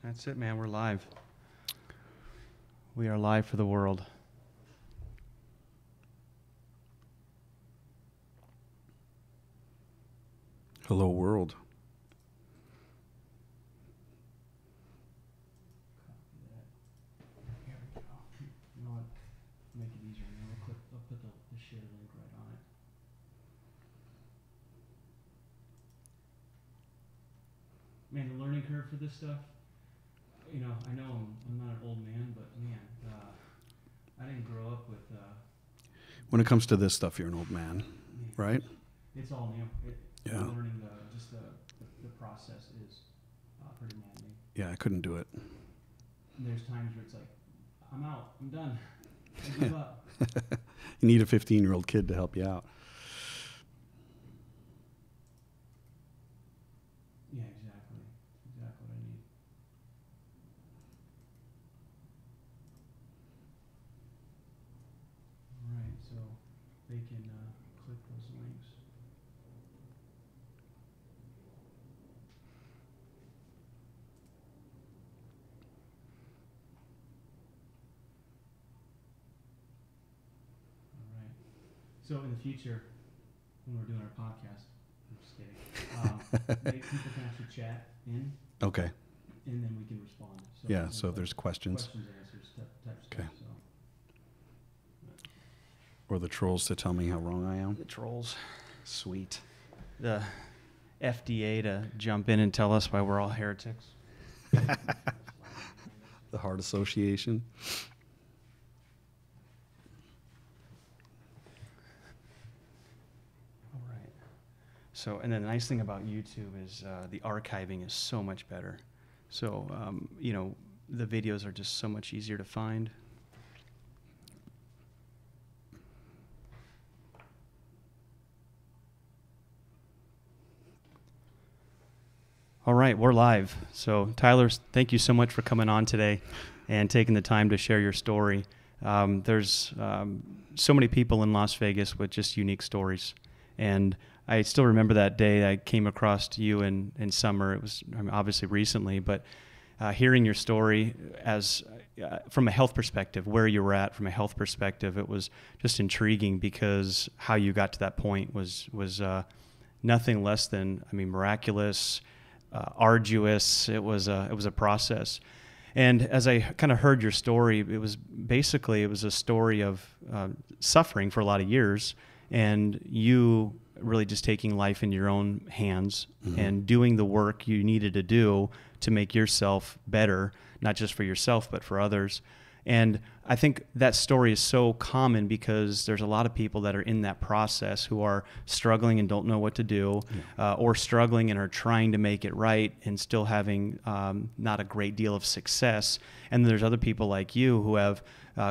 That's it, man. We're live. We are live for the world. Hello, world. Here we go. You know what? Make it easier. I'll put the share link right on it. Man, the learning curve for this stuff. You know, I know I'm not an old man, but man, I didn't grow up with. When it comes to this stuff, you're an old man, right? It's all new. Yeah. Learning the process is pretty maddening. Yeah, I couldn't do it. And there's times where it's like, I'm out. I'm done. I give up. You need a 15-year-old kid to help you out. Yeah, exactly. Exactly what I need. All right, so they can click those links. All right. So in the future, when we're doing our podcast, I'm just kidding. People can actually chat in, Okay. and then we can respond. So Yeah, so if there's questions. Questions, answers, type Okay. stuff. So. Or the trolls to tell me how wrong I am. The trolls. Sweet. The FDA to jump in and tell us why we're all heretics. The Heart Association. All right. So, and then the nice thing about YouTube is the archiving is so much better. So, you know, the videos are just so much easier to find. All right, we're live. So, Tyler, thank you so much for coming on today and taking the time to share your story. There's so many people in Las Vegas with just unique stories. And I still remember that day I came across you in summer. It was obviously recently, but hearing your story as from a health perspective, where you were at from a health perspective, it was just intriguing because how you got to that point was nothing less than, miraculous, arduous. It was a process. And as I kind of heard your story, it was a story of suffering for a lot of years, and you really just taking life in your own hands and doing the work you needed to do to make yourself better, not just for yourself, but for others. And I think that story is so common because there's a lot of people that are in that process who are struggling and don't know what to do, or struggling and are trying to make it right and still having not a great deal of success. And then there's other people like you who have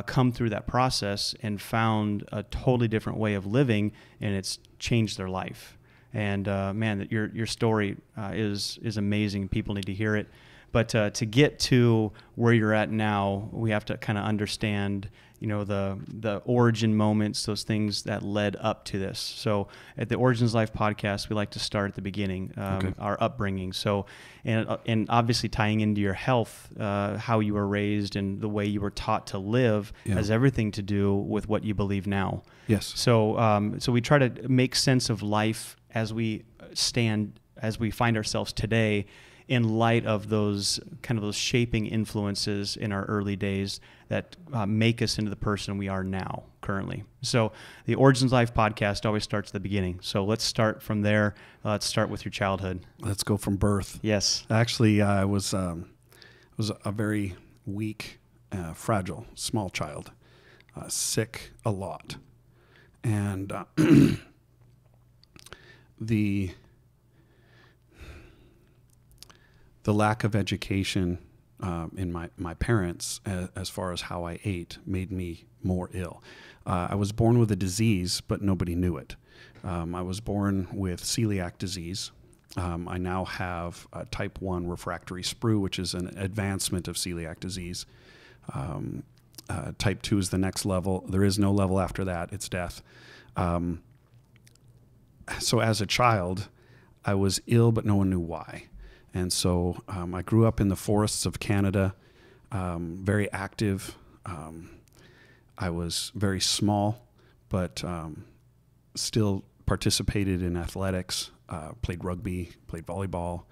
come through that process and found a totally different way of living, and it's changed their life. And man, your story is amazing. People need to hear it. But to get to where you're at now, we have to kind of understand, you know, the origin moments, those things that led up to this. So at the Origins Life podcast, we like to start at the beginning, our upbringing. So, and obviously tying into your health, how you were raised and the way you were taught to live has everything to do with what you believe now. Yes. So, so we try to make sense of life as we find ourselves today, in light of those shaping influences in our early days that make us into the person we are now currently. So the Origins Life podcast always starts at the beginning. So let's start from there. Let's start with your childhood. Let's go from birth. Yes. Actually, I was a very weak, fragile, small child, sick a lot. And the lack of education in my parents as far as how I ate made me more ill. I was born with a disease, but nobody knew it. I was born with celiac disease. I now have type 1 refractory sprue, which is an advancement of celiac disease. Type 2 is the next level. There is no level after that. It's death. So as a child, I was ill, but no one knew why. And so I grew up in the forests of Canada, very active. I was very small, but still participated in athletics, played rugby, played volleyball,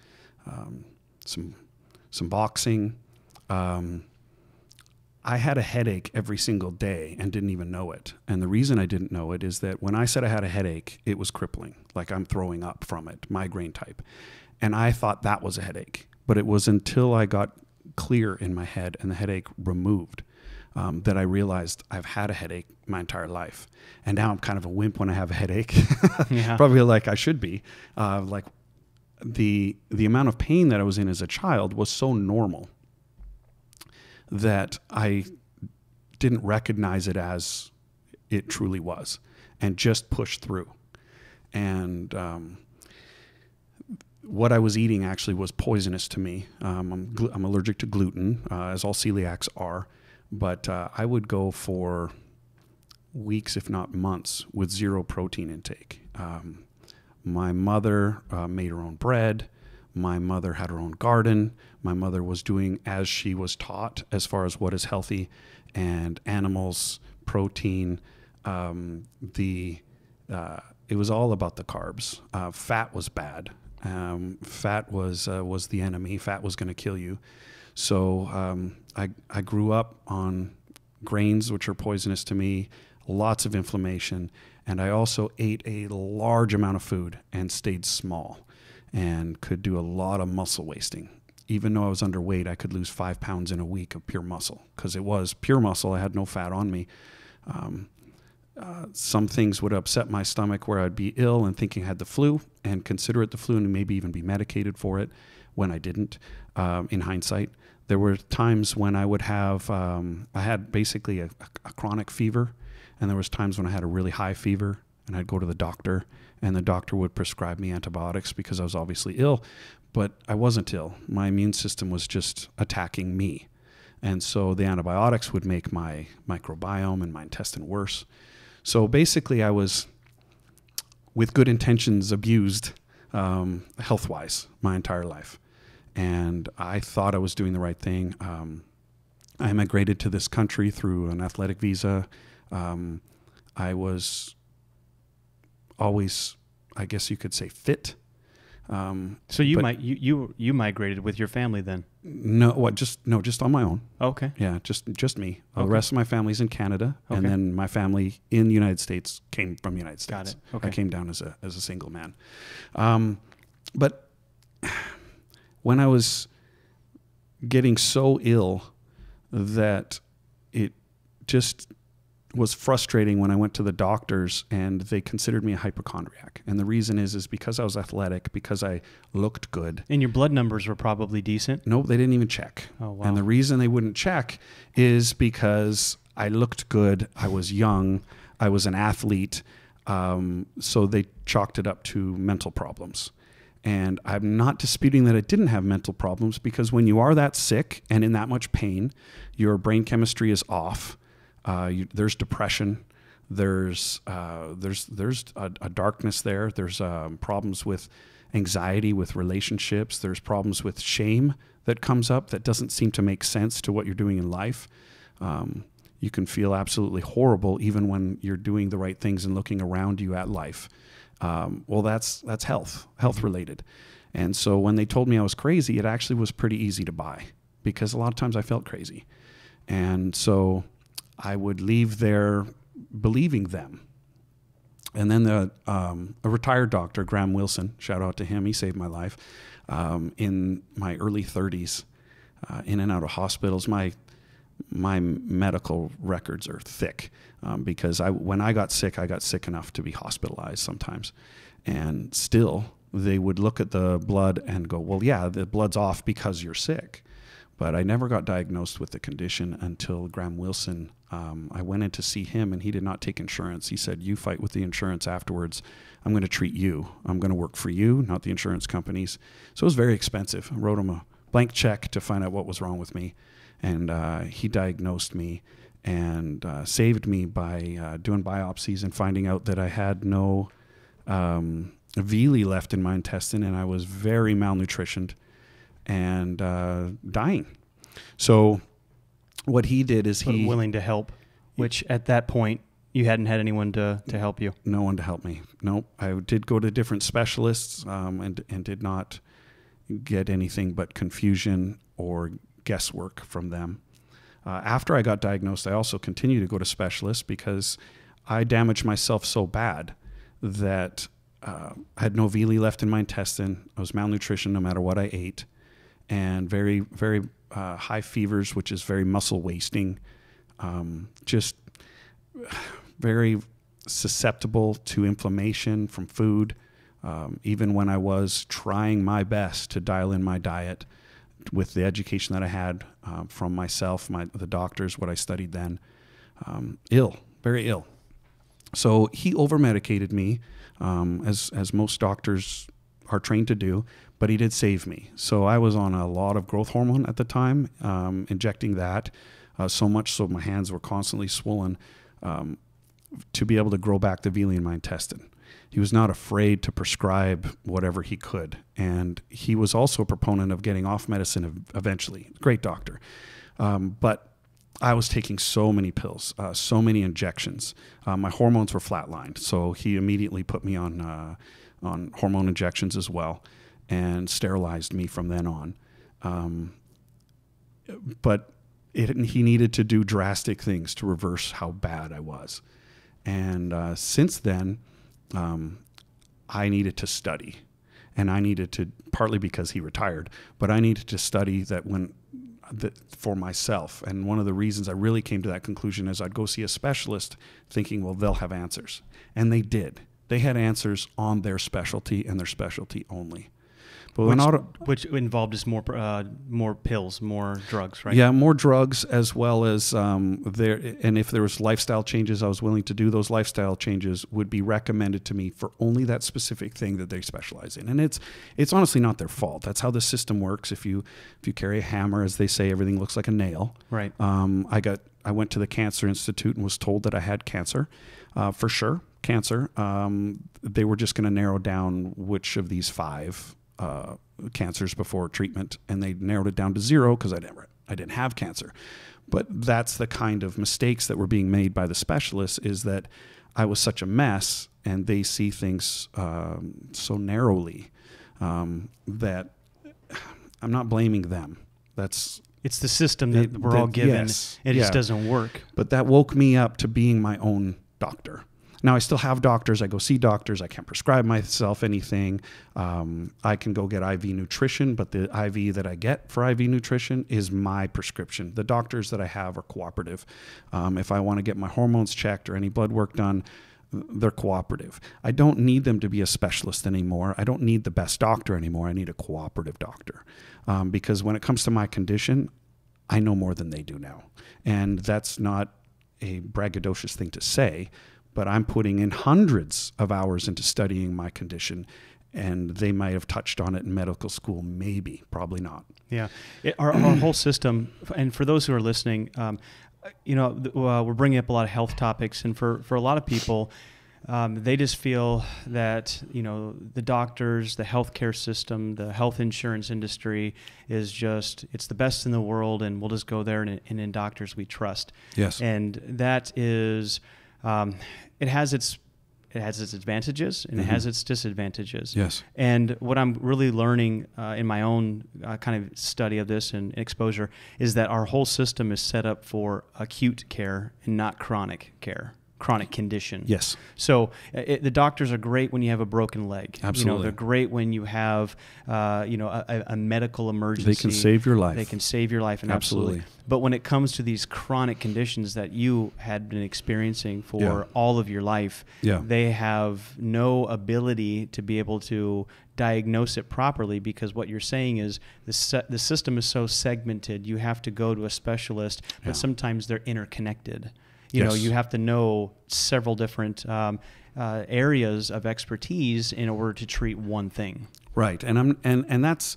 some boxing. I had a headache every single day and didn't even know it. And the reason I didn't know it is that when I said I had a headache, it was crippling, like I'm throwing up from it, migraine type. And I thought that was a headache. But it was until I got clear in my head and the headache removed that I realized I've had a headache my entire life. And now I'm kind of a wimp when I have a headache. Yeah. Probably like I should be. Like the amount of pain that I was in as a child was so normal that I didn't recognize it as it truly was and just pushed through. And what I was eating actually was poisonous to me. I'm allergic to gluten, as all celiacs are, but I would go for weeks, if not months, with zero protein intake. My mother made her own bread. My mother had her own garden. My mother was doing as she was taught as far as what is healthy and animals, protein. It was all about the carbs. Fat was bad. Fat was the enemy. Fat was going to kill you. So I grew up on grains, which are poisonous to me, lots of inflammation, and I also ate a large amount of food and stayed small and could do a lot of muscle wasting. Even though I was underweight, I could lose 5 pounds in a week of pure muscle because it was pure muscle. I had no fat on me. Some things would upset my stomach where I'd be ill and thinking I had the flu and consider it the flu and maybe even be medicated for it when I didn't, in hindsight. There were times when I would have, I had basically a chronic fever, and there was times when I had a really high fever and I'd go to the doctor and the doctor would prescribe me antibiotics because I was obviously ill, but I wasn't ill. My immune system was just attacking me. And so the antibiotics would make my microbiome and my intestine worse. So basically I was, with good intentions, abused health-wise my entire life. And I thought I was doing the right thing. I immigrated to this country through an athletic visa. I was always, I guess you could say, fit. So you migrated with your family then? No, just on my own. Okay. Yeah, just me. Okay. The rest of my family's in Canada, Okay. and then my family in the United States came from the United States. Got it. Okay. I came down as a single man. But when I was getting so ill that it just was frustrating when I went to the doctors and they considered me a hypochondriac. And the reason is because I was athletic, because I looked good. And your blood numbers were probably decent? Nope, they didn't even check. Oh, wow. And the reason they wouldn't check is because I looked good, I was young, I was an athlete, so they chalked it up to mental problems. And I'm not disputing that I didn't have mental problems, because when you are that sick and in that much pain, your brain chemistry is off. There's depression. There's a darkness there. There's problems with anxiety, with relationships. There's problems with shame that comes up that doesn't seem to make sense to what you're doing in life. You can feel absolutely horrible even when you're doing the right things and looking around you at life. Well, that's health related. And so when they told me I was crazy, it actually was pretty easy to buy, because a lot of times I felt crazy. And so I would leave there believing them. And then a retired doctor, Graham Wilson, shout out to him, he saved my life, in my early 30s, in and out of hospitals. My medical records are thick, because when I got sick enough to be hospitalized sometimes. And still, they would look at the blood and go, well, yeah, the blood's off because you're sick. But I never got diagnosed with the condition until Graham Wilson. I went in to see him, and he did not take insurance. He said, you fight with the insurance afterwards. I'm going to treat you. I'm going to work for you, not the insurance companies. So it was very expensive. I wrote him a blank check to find out what was wrong with me. And he diagnosed me and saved me by doing biopsies and finding out that I had no villi left in my intestine, and I was very malnutritioned. and dying. So what he did is But willing to help, which at that point you hadn't had anyone to help you. No one to help me. Nope. I did go to different specialists and did not get anything but confusion or guesswork from them. After I got diagnosed, I also continued to go to specialists because I damaged myself so bad that I had no villi left in my intestine. I was malnutrition no matter what I ate, and very, very high fevers, which is very muscle wasting. Just very susceptible to inflammation from food. Even when I was trying my best to dial in my diet with the education that I had from myself, the doctors, what I studied then, ill, very ill. So he over-medicated me, as most doctors are trained to do, but he did save me. So I was on a lot of growth hormone at the time, injecting that so much so my hands were constantly swollen to be able to grow back the villi in my intestine. He was not afraid to prescribe whatever he could. And he was also a proponent of getting off medicine eventually. Great doctor. But I was taking so many pills, so many injections. My hormones were flatlined. So he immediately put me on hormone injections as well and sterilized me from then on. But he needed to do drastic things to reverse how bad I was. And since then, I needed to study, and I needed to, partly because he retired, but I needed to study for myself. And one of the reasons I really came to that conclusion is I'd go see a specialist thinking, well, they'll have answers. And they did. They had answers on their specialty and their specialty only. But which involved just more pills, more drugs, right? Yeah, more drugs, as well as and if there was lifestyle changes, I was willing to do those lifestyle changes would be recommended to me for only that specific thing that they specialize in. And it's honestly not their fault. That's how the system works. If you carry a hammer, as they say, everything looks like a nail. Right. I went to the Cancer Institute and was told that I had cancer, for sure, cancer. They were just going to narrow down which of these 5 cancers before treatment, and they narrowed it down to 0 because I didn't have cancer. But that's the kind of mistakes that were being made by the specialists, is that I was such a mess, and they see things so narrowly that I'm not blaming them. It's the system that we're all given. Yes, it just doesn't work. But that woke me up to being my own doctor. Now, I still have doctors. I go see doctors. I can't prescribe myself anything. I can go get IV nutrition, but the IV that I get for IV nutrition is my prescription. The doctors that I have are cooperative. If I want to get my hormones checked or any blood work done, they're cooperative. I don't need them to be a specialist anymore. I don't need the best doctor anymore. I need a cooperative doctor. Because when it comes to my condition, I know more than they do now. And that's not a braggadocious thing to say, but I'm putting in hundreds of hours into studying my condition, and they might have touched on it in medical school, maybe, probably not. Yeah, our whole system, and for those who are listening, we're bringing up a lot of health topics, and for a lot of people, they just feel that, the doctors, the healthcare system, the health insurance industry is it's the best in the world, and we'll just go there and in doctors we trust. Yes. And that is... it has its advantages and it has its disadvantages. Yes. And what I'm really learning in my own kind of study of this and exposure is that our whole system is set up for acute care and not chronic care. Chronic condition. Yes. So the doctors are great when you have a broken leg. Absolutely. They're great when you have, a medical emergency. They can save your life. They can save your life. And absolutely. But when it comes to these chronic conditions that you had been experiencing for all of your life, they have no ability to be able to diagnose it properly, because what you're saying is the system is so segmented. You have to go to a specialist, but sometimes they're interconnected. You have to know several different areas of expertise in order to treat one thing. Right, and that's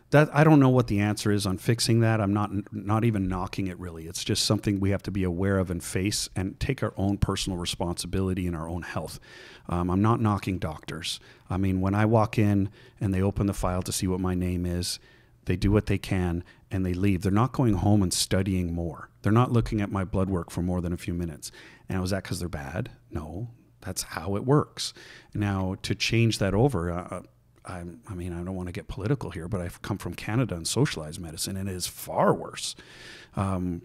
that. I don't know what the answer is on fixing that. I'm not even knocking it really. It's just something we have to be aware of and face and take our own personal responsibility in our own health. I'm not knocking doctors. I mean, when I walk in and they open the file to see what my name is, They do what they can and they leave. They're not going home and studying more. They're not looking at my blood work for more than a few minutes. And was that because they're bad? No, that's how it works. Now, to change that over, I mean, I don't want to get political here, but I've come from Canada and socialized medicine, and it is far worse.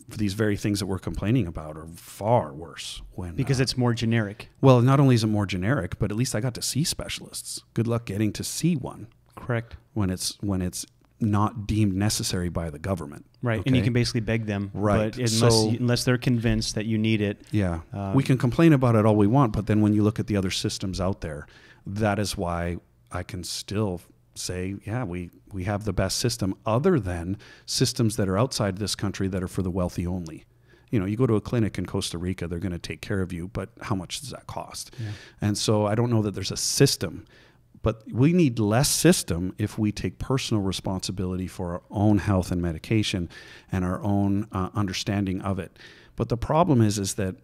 These very things that we're complaining about are far worse. Because it's more generic. Well, not only is it more generic, but at least I got to see specialists. Good luck getting to see one. Correct. When it's not deemed necessary by the government. Right, okay? and you can basically beg them. Right. But unless they're convinced that you need it. Yeah. We can complain about it all we want, but then when you look at the other systems out there, that is why I can still say, yeah, we have the best system, other than systems that are outside this country that are for the wealthy only. You know, you go to a clinic in Costa Rica, they're going to take care of you, but how much does that cost? Yeah. And so I don't know that there's a system, but we need less system if we take personal responsibility for our own health and medication and our own understanding of it. But the problem is that,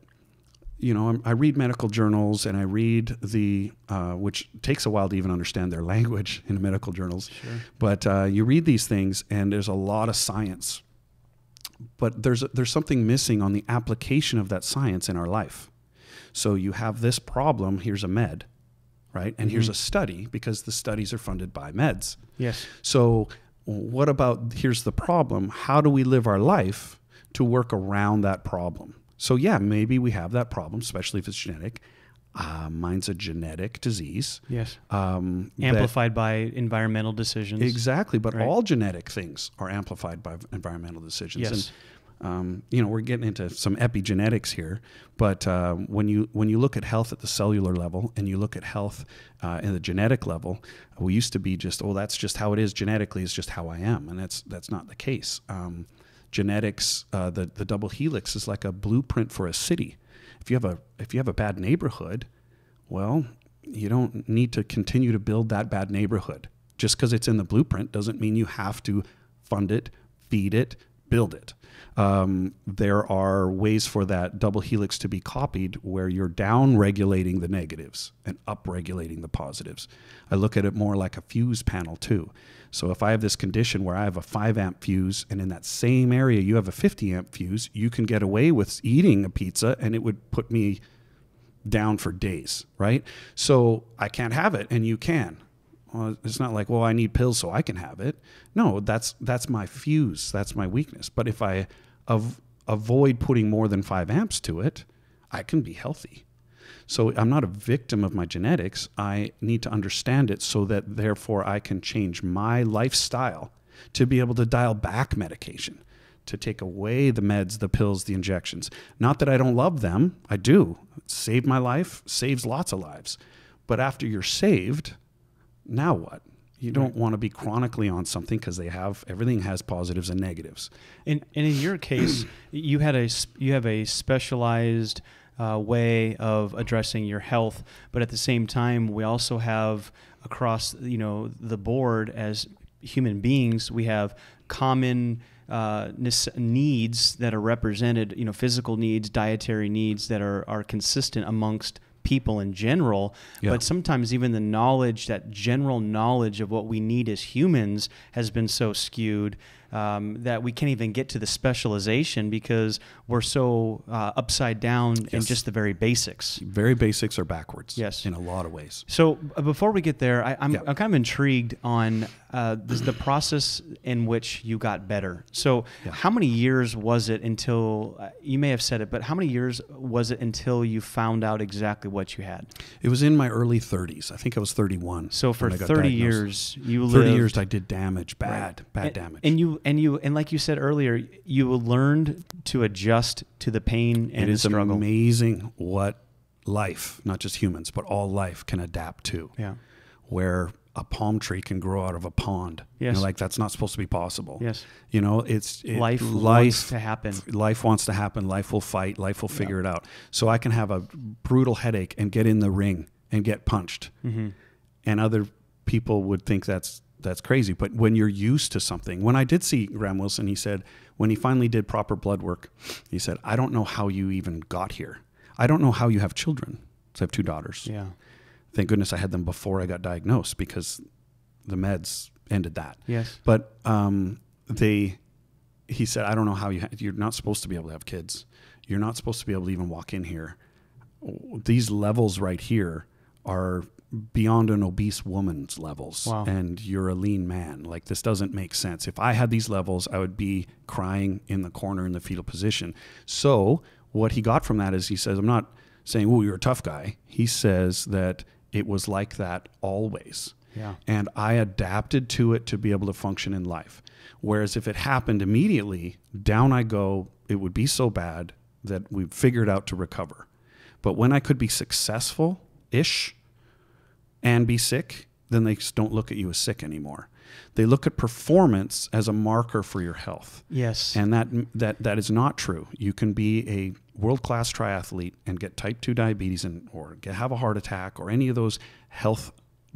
you know, I read medical journals and I read which takes a while to even understand their language in medical journals. Sure. But you read these things and there's a lot of science, but there's something missing on the application of that science in our life. So you have this problem, here's a med, right? And here's a study, because the studies are funded by meds. Yes. So what about, here's the problem, how do we live our life to work around that problem? So yeah, maybe we have that problem, especially if it's genetic. Mine's a genetic disease. Yes. Amplified by environmental decisions. Exactly, but right? all genetic things are amplified by environmental decisions. Yes. And you know, we're getting into some epigenetics here, but when you look at health at the cellular level and you look at health in the genetic level, we used to be just, oh, that's just how it is genetically. It's just how I am, and that's not the case. Genetics, the double helix is like a blueprint for a city. If you have a bad neighborhood, well, you don't need to continue to build that bad neighborhood. Just because it's in the blueprint doesn't mean you have to fund it, feed it, build it. There are ways for that double helix to be copied where you're down regulating the negatives and up regulating the positives. I look at it more like a fuse panel too. So if I have this condition where I have a 5 amp fuse and in that same area you have a 50 amp fuse, you can get away with eating a pizza and it would put me down for days, right? So I can't have it and you can. Well, it's not like, well, I need pills so I can have it. No, that's my fuse. That's my weakness. But if I avoid putting more than 5 amps to it, I can be healthy. So I'm not a victim of my genetics. I need to understand it so that therefore I can change my lifestyle to be able to dial back medication, to take away the meds, the pills, the injections. Not that I don't love them. I do. It saved my life, saves lots of lives. But after you're saved, now what? You don't want to be chronically on something because everything has positives and negatives. And in your case, you have a specialized way of addressing your health, but at the same time, we also have across the board as human beings, we have common needs that are represented, physical needs, dietary needs that are consistent amongst people in general, but sometimes even the knowledge, that general knowledge of what we need as humans has been so skewed that we can't even get to the specialization because we're so upside down in just the very basics. Very basics are backwards. Yes. In a lot of ways. So before we get there, I'm kind of intrigued on the process in which you got better. So how many years was it until, you may have said it, but how many years was it until you found out exactly what you had? It was in my early 30s. I think I was 31. So for 30 years, you lived. 30 years I did damage, bad damage. And like you said earlier, you learned to adjust to the pain and the struggle. It is amazing what life, not just humans, but all life can adapt to. Yeah. Where a palm tree can grow out of a pond. Yes. Like that's not supposed to be possible. Yes. Life wants to happen. Life wants to happen. Life will fight. Life will figure it out. So I can have a brutal headache and get in the ring and get punched. Mm-hmm. And other people would think that's crazy. But when you're used to something, when I did see Graham Wilson, he said, when he finally did proper blood work, he said, I don't know how you even got here. I don't know how you have children. So I have 2 daughters. Yeah. Thank goodness I had them before I got diagnosed because the meds ended that. Yes. But he said, I don't know how you're not supposed to be able to have kids. You're not supposed to be able to even walk in here. These levels right here are beyond an obese woman's levels. Wow. And you're a lean man. Like, this doesn't make sense. If I had these levels, I would be crying in the corner in the fetal position. So what he got from that is, he says, I'm not saying, oh, you're a tough guy. He says that it was like that always. Yeah. And I adapted to it to be able to function in life. Whereas if it happened immediately, down I go, it would be so bad that we figured out to recover. But when I could be successful-ish and be sick, then they just don't look at you as sick anymore. They look at performance as a marker for your health. Yes. And that is not true. You can be a world-class triathlete and get type 2 diabetes or have a heart attack or any of those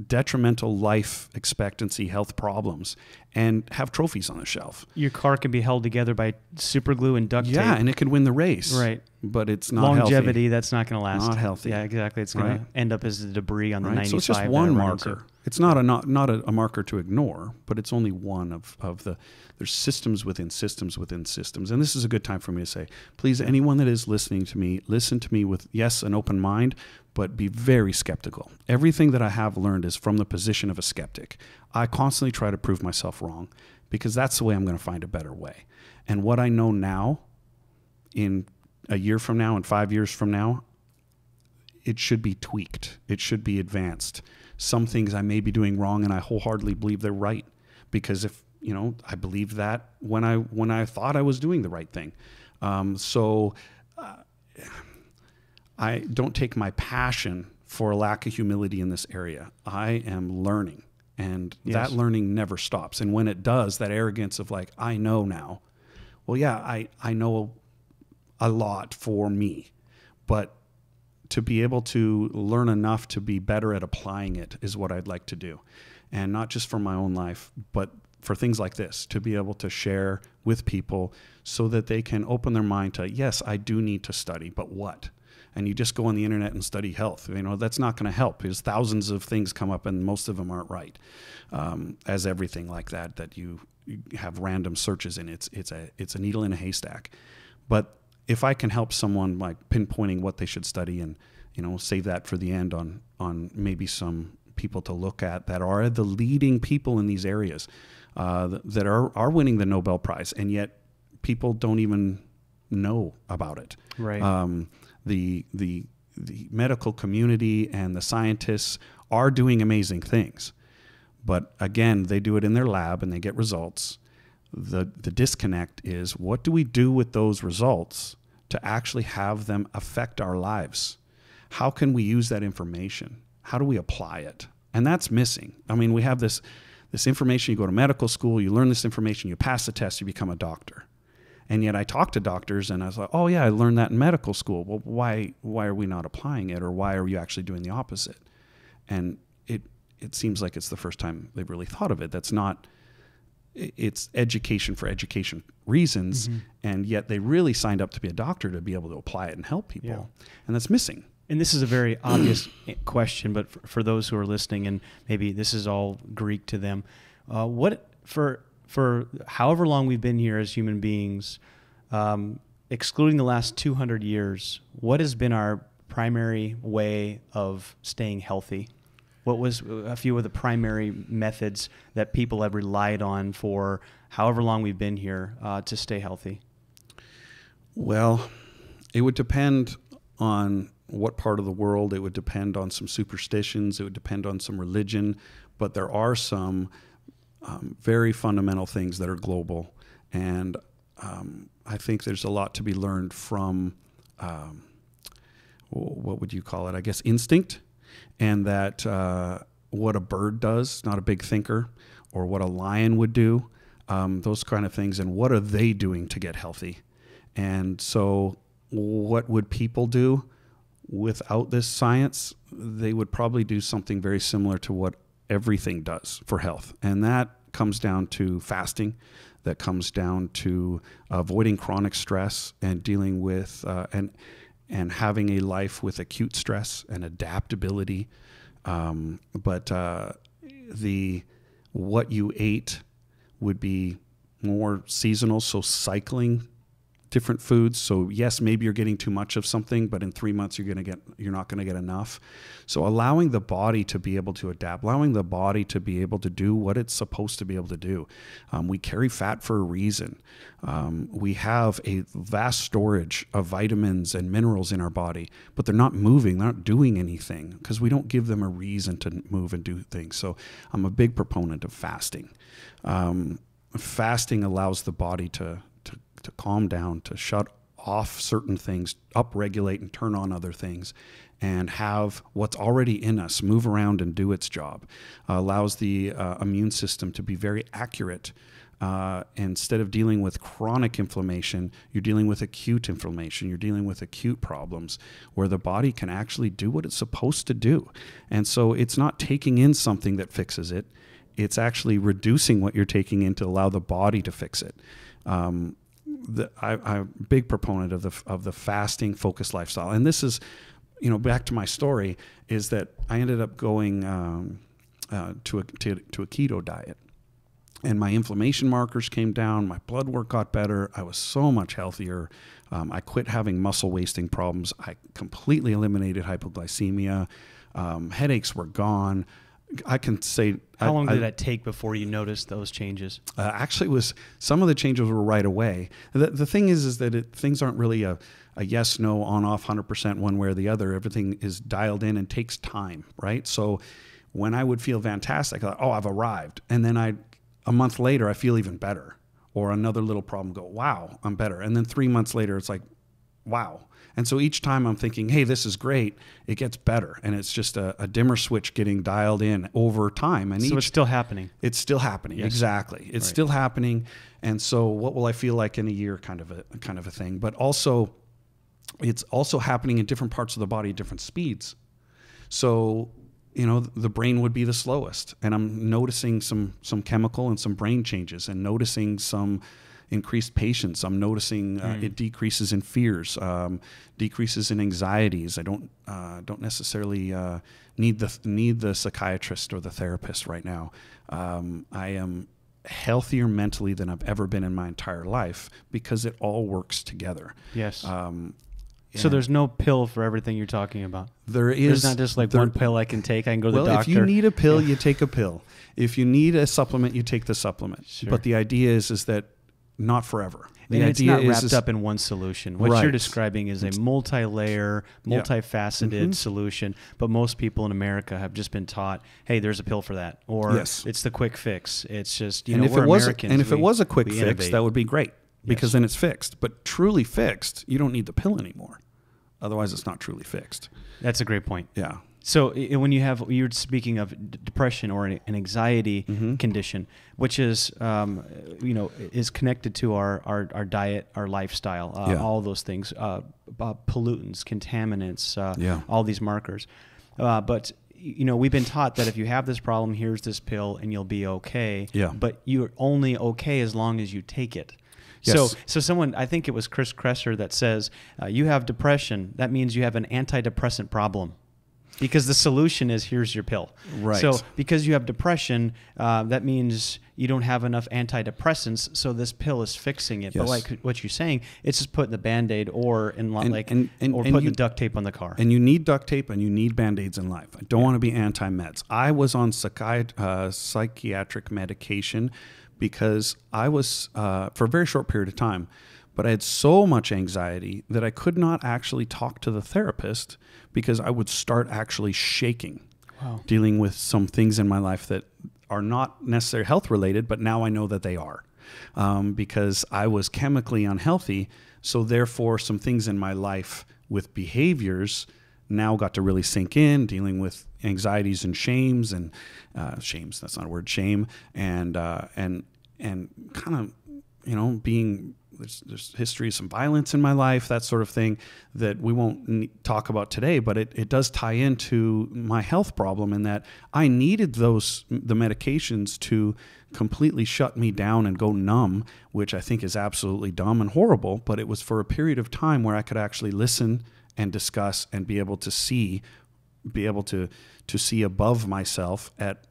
detrimental life expectancy health problems and have trophies on the shelf. Your car can be held together by super glue and duct tape. Yeah, and it could win the race. Right. But it's not longevity, healthy. that's not going to last. Not healthy. Yeah, exactly. It's going to end up as the debris on the 95. So it's just one marker. It's not a marker to ignore, but it's only one of the. There's systems within systems within systems, and this is a good time for me to say, please, anyone that is listening to me, listen to me with, yes, an open mind, but be very skeptical. Everything that I have learned is from the position of a skeptic. I constantly try to prove myself wrong because that's the way I'm going to find a better way. And what I know now, in a year from now and 5 years from now, it should be tweaked. It should be advanced. Some things I may be doing wrong, and I wholeheartedly believe they're right, because if I believed that when I thought I was doing the right thing. I don't take my passion for a lack of humility in this area. I am learning, and that learning never stops. And when it does, that arrogance of like, I know now. Well, yeah, I know a lot for me, but to be able to learn enough to be better at applying it is what I'd like to do. And not just for my own life, but for things like this, to be able to share with people so that they can open their mind to, yes, I do need to study, but what? And you just go on the internet and study health. That's not going to help, because thousands of things come up and most of them aren't right. As everything like that you have random searches in, it's a needle in a haystack. But if I can help someone by pinpointing what they should study and, save that for the end on maybe some people to look at that are the leading people in these areas, that are winning the Nobel Prize, and yet people don't even know about it. Right. The medical community and the scientists are doing amazing things, but again, they do it in their lab and they get results. The disconnect is, what do we do with those results to actually have them affect our lives? How can we use that information? How do we apply it? And that's missing. I mean, we have this information. You go to medical school, you learn this information, you pass the test, you become a doctor. And yet I talk to doctors and I was like, oh yeah, I learned that in medical school. Well, why are we not applying it? Or why are you actually doing the opposite? And it seems like it's the first time they've really thought of it. It's education for education reasons. Mm-hmm. And yet they really signed up to be a doctor to be able to apply it and help people. Yeah. And that's missing. And this is a very obvious question, but for those who are listening, and maybe this is all Greek to them, for however long we've been here as human beings, excluding the last 200 years, what has been our primary way of staying healthy? What was a few of the primary methods that people have relied on for however long we've been here to stay healthy? Well, it would depend on what part of the world. It would depend on some superstitions. It would depend on some religion. But there are some very fundamental things that are global. And I think there's a lot to be learned from, what would you call it? I guess instinct. And that what a bird does, not a big thinker, or what a lion would do, those kind of things. And what are they doing to get healthy? And so what would people do without this science? They would probably do something very similar to what everything does for health. And that comes down to fasting. That comes down to avoiding chronic stress and dealing with and having a life with acute stress and adaptability. But what you ate would be more seasonal, so cycling different foods. So yes, maybe you're getting too much of something, but in 3 months you're not going to get enough. So allowing the body to be able to adapt, allowing the body to be able to do what it's supposed to be able to do. We carry fat for a reason. We have a vast storage of vitamins and minerals in our body, but they're not moving, they're not doing anything because we don't give them a reason to move and do things. So I'm a big proponent of fasting. Fasting allows the body to calm down, to shut off certain things, upregulate and turn on other things, and have what's already in us move around and do its job. Allows the immune system to be very accurate. Instead of dealing with chronic inflammation, you're dealing with acute inflammation. You're dealing with acute problems where the body can actually do what it's supposed to do. And so it's not taking in something that fixes it. It's actually reducing what you're taking in to allow the body to fix it. I'm a big proponent of the fasting focused lifestyle. And this is, back to my story, is that I ended up going to a keto diet. And my inflammation markers came down. My blood work got better. I was so much healthier. I quit having muscle wasting problems. I completely eliminated hypoglycemia. Headaches were gone. I can say. How long did that take before you noticed those changes? Actually, some of the changes were right away. The thing is that things aren't really a yes, no, on, off, 100% one way or the other. Everything is dialed in and takes time, right? So when I would feel fantastic, I thought, oh, I've arrived. And then a month later, I feel even better. Or another little problem, go, wow, I'm better. And then 3 months later, it's like, wow. And so each time I'm thinking, hey, this is great, it gets better. And it's just a dimmer switch getting dialed in over time. And so it's still happening. It's still happening. Yes. Exactly. It's still happening. And so what will I feel like in a year kind of a thing. But also, it's also happening in different parts of the body at different speeds. So, the brain would be the slowest. And I'm noticing some chemical and some brain changes and noticing some increased patience. I'm noticing it decreases in fears, decreases in anxieties. I don't necessarily need the psychiatrist or the therapist right now. I am healthier mentally than I've ever been in my entire life because it all works together. Yes. So there's no pill for everything you're talking about. There's not just one pill I can take. I can go to the doctor. If you need a pill, you take a pill. If you need a supplement, you take the supplement. Sure. But the idea is that not forever. And it's not wrapped up in one solution. What you're describing is a multi-layer, multifaceted solution. But most people in America have just been taught, hey, there's a pill for that. Or it's the quick fix. It's just, we're Americans. And if it was a quick fix, that would be great. Because then it's fixed. But truly fixed, you don't need the pill anymore. Otherwise, it's not truly fixed. That's a great point. Yeah. So when you're speaking of depression or an anxiety condition, which is is connected to our diet, our lifestyle, all those things, pollutants, contaminants, all these markers. But we've been taught that if you have this problem, here's this pill and you'll be okay. Yeah. But you're only okay as long as you take it. Yes. So someone, I think it was Chris Kresser that says, you have depression. That means you have an antidepressant problem. Because the solution is, here's your pill. Right. So because you have depression, that means you don't have enough antidepressants, so this pill is fixing it. Yes. But like what you're saying, it's just putting the Band-Aid or putting the duct tape on the car. And you need duct tape and you need Band-Aids in life. I don't want to be anti-meds. I was on psychiatric medication because I was, for a very short period of time, but I had so much anxiety that I could not actually talk to the therapist because I would start actually shaking, dealing with some things in my life that are not necessarily health related, but now I know that they are, because I was chemically unhealthy. So therefore, some things in my life with behaviors now got to really sink in, dealing with anxieties and shames and shames. That's not a word, shame, and kind of, being. There's history of some violence in my life, that sort of thing that we won't talk about today, but it does tie into my health problem in that I needed the medications to completely shut me down and go numb, which I think is absolutely dumb and horrible, but it was for a period of time where I could actually listen and discuss and be able to see above myself at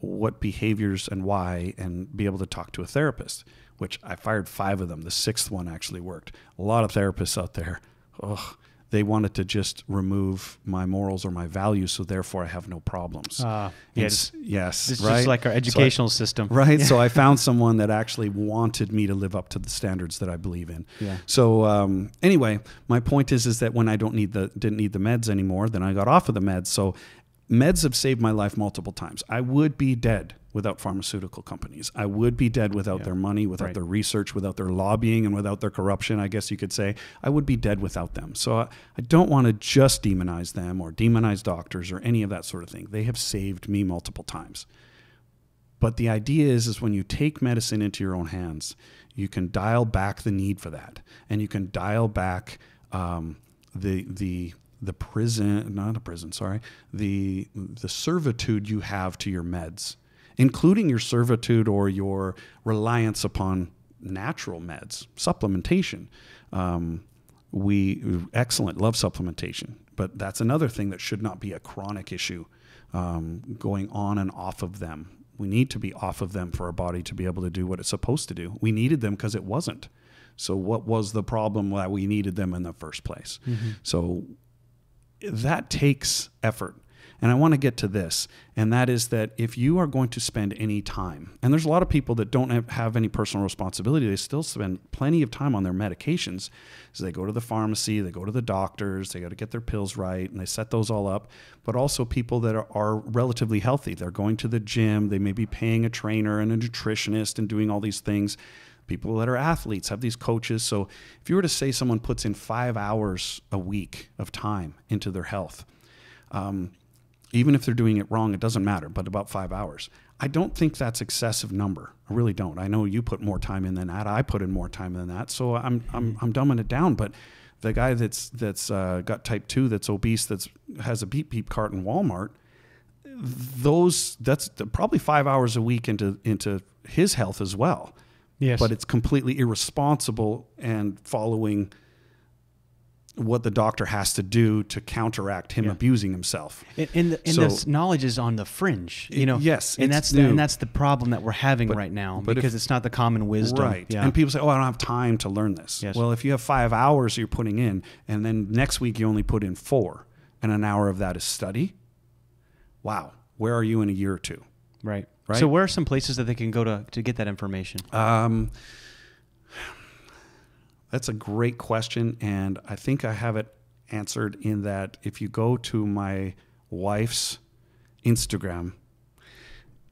what behaviors and why, and be able to talk to a therapist, which I fired 5 of them. The 6th one actually worked. A lot of therapists out there, they wanted to just remove my morals or my values, so therefore I have no problems. Yes, it's right? Just like our educational system. Right. So I found someone that actually wanted me to live up to the standards that I believe in. Yeah. So anyway, my point is that when I didn't need the meds anymore, then I got off of the meds. So meds have saved my life multiple times. I would be dead without pharmaceutical companies. I would be dead without their money, without their research, without their lobbying, and without their corruption, I guess you could say. I would be dead without them. So I don't want to just demonize them or demonize doctors or any of that sort of thing. They have saved me multiple times. But the idea is when you take medicine into your own hands, you can dial back the need for that. And you can dial back the servitude you have to your meds, including your servitude or your reliance upon natural meds, supplementation. Excellent, love supplementation, but that's another thing that should not be a chronic issue, going on and off of them. We need to be off of them for our body to be able to do what it's supposed to do. We needed them because it wasn't. So what was the problem that we needed them in the first place? Mm-hmm. So that takes effort. And I want to get to this, and that is that if you are going to spend any time, and there's a lot of people that don't have any personal responsibility, they still spend plenty of time on their medications. So they go to the pharmacy, they go to the doctors, they got to get their pills right, and they set those all up. But also people that are relatively healthy. They're going to the gym, they may be paying a trainer and a nutritionist and doing all these things. People that are athletes have these coaches. So if you were to say someone puts in 5 hours a week of time into their health, even if they're doing it wrong, it doesn't matter, but about 5 hours. I don't think that's excessive number. I really don't. I know you put more time in than that. I put in more time than that. So I'm dumbing it down. But the guy that's got type 2, that's obese, has a Beep Beep cart in Walmart, that's probably 5 hours a week into his health as well. Yes. But it's completely irresponsible and following what the doctor has to do to counteract him abusing himself. And this knowledge is on the fringe, you know. Yes, and that's the problem that we're having right now, because it's not the common wisdom. Right. Yeah. And people say, "Oh, I don't have time to learn this." Yes. Well, if you have 5 hours you're putting in, and then next week you only put in 4, and an hour of that is study, wow, where are you in a year or two? Right. Right. So where are some places that they can go to get that information? That's a great question, and I think I have it answered in that if you go to my wife's Instagram,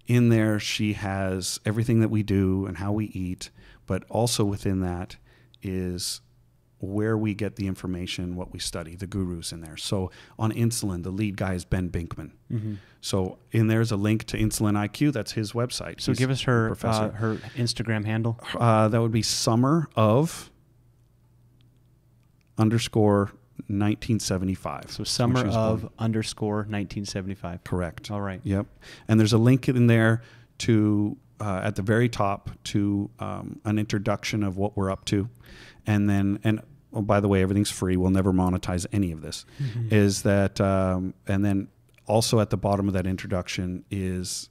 in there she has everything that we do and how we eat, but also within that is where we get the information, what we study, the gurus in there. So on insulin, the lead guy is Ben Binkman. Mm-hmm. So in there's a link to Insulin IQ. That's his website. So give us her Instagram handle. That would be summer of _1975. So summer of _1975. Correct. All right. Yep. And there's a link in there to at the very top to an introduction of what we're up to, and oh, by the way, everything's free. We'll never monetize any of this. Mm-hmm. Is that and then also at the bottom of that introduction is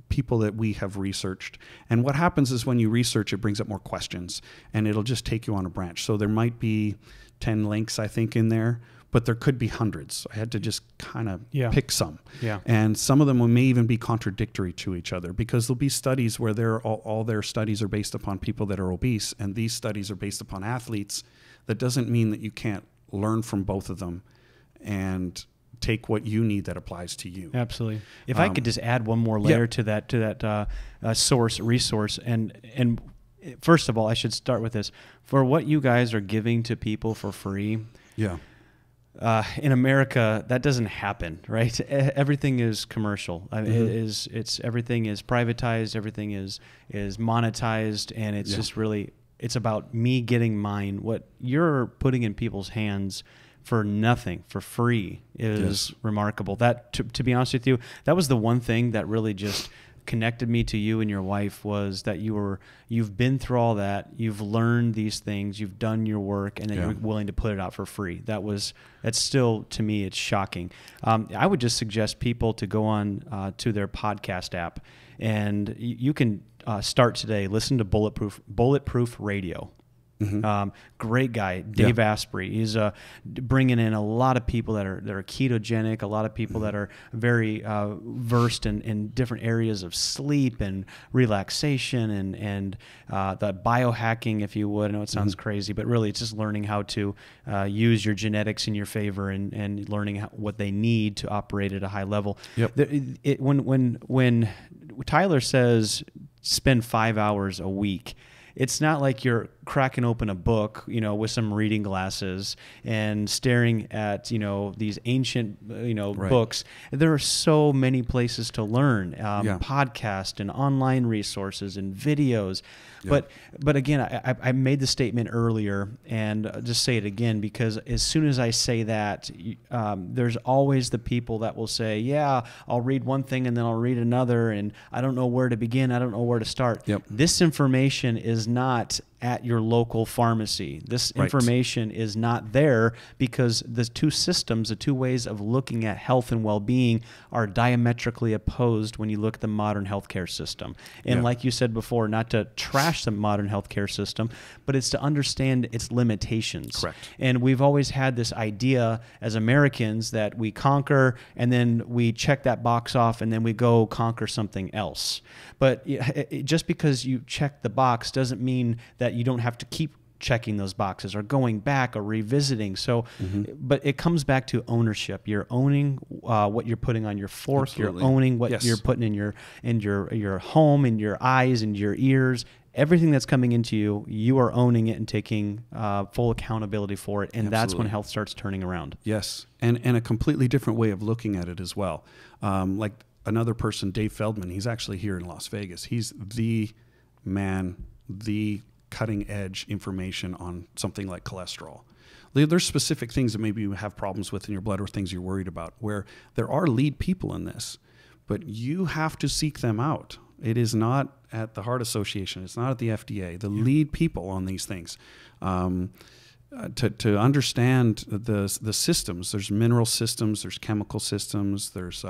people that we have researched. And what happens is when you research, it brings up more questions, and it'll just take you on a branch. So there might be 10 links, I think, in there, but there could be hundreds. I had to just kind of pick some. Yeah. And some of them may even be contradictory to each other, because there'll be studies where all their studies are based upon people that are obese, and these studies are based upon athletes. That doesn't mean that you can't learn from both of them and take what you need that applies to you. Absolutely. If I could just add one more layer to that resource, and first of all, I should start with this. For what you guys are giving to people for free, in America, that doesn't happen, right? Everything is commercial. I mean, everything is privatized. Everything is monetized, and it's just really, it's about me getting mine. What you're putting in people's hands for nothing, for free, is remarkable. That, to be honest with you, that was the one thing that really just connected me to you and your wife was that you've been through all that, you've learned these things, you've done your work, and then you're willing to put it out for free. That's still, to me, it's shocking. I would just suggest people to go on to their podcast app, and you can start today. Listen to Bulletproof Radio. Mm-hmm. Great guy, Dave Asprey. He's bringing in a lot of people that are ketogenic, a lot of people that are very versed in different areas of sleep and relaxation and the biohacking, if you would. I know it sounds crazy, but really it's just learning how to use your genetics in your favor and learning what they need to operate at a high level. Yep. When Tyler says spend 5 hours a week, it's not like you're cracking open a book, with some reading glasses and staring at, these ancient, books. There are so many places to learn, podcasts and online resources and videos. Yeah. But again, I made the statement earlier, and I'll just say it again, because as soon as I say that, there's always the people that will say, yeah, I'll read one thing and then I'll read another, and I don't know where to begin. I don't know where to start. Yep. This information is not at your local pharmacy. This information is not there because the two systems, the two ways of looking at health and well-being are diametrically opposed when you look at the modern healthcare system. And like you said before, not to trash the modern healthcare system, but it's to understand its limitations. Correct. And we've always had this idea as Americans that we conquer and then we check that box off and then we go conquer something else. But just because you check the box doesn't mean that you don't have to keep checking those boxes or going back or revisiting. So, but it comes back to ownership. You're owning what you're putting on your fork. Absolutely. You're owning what you're putting in your home, in your eyes, and your ears. Everything that's coming into you, you are owning it and taking full accountability for it. And that's when health starts turning around. Yes. And a completely different way of looking at it as well. Like another person, Dave Feldman, he's actually here in Las Vegas. He's the man, the cutting edge information on something like cholesterol. There's specific things that maybe you have problems with in your blood or things you're worried about, where there are lead people in this, but you have to seek them out. It is not at the Heart Association. It's not at the FDA. The lead people on these things. To understand the systems, there's mineral systems, there's chemical systems, there's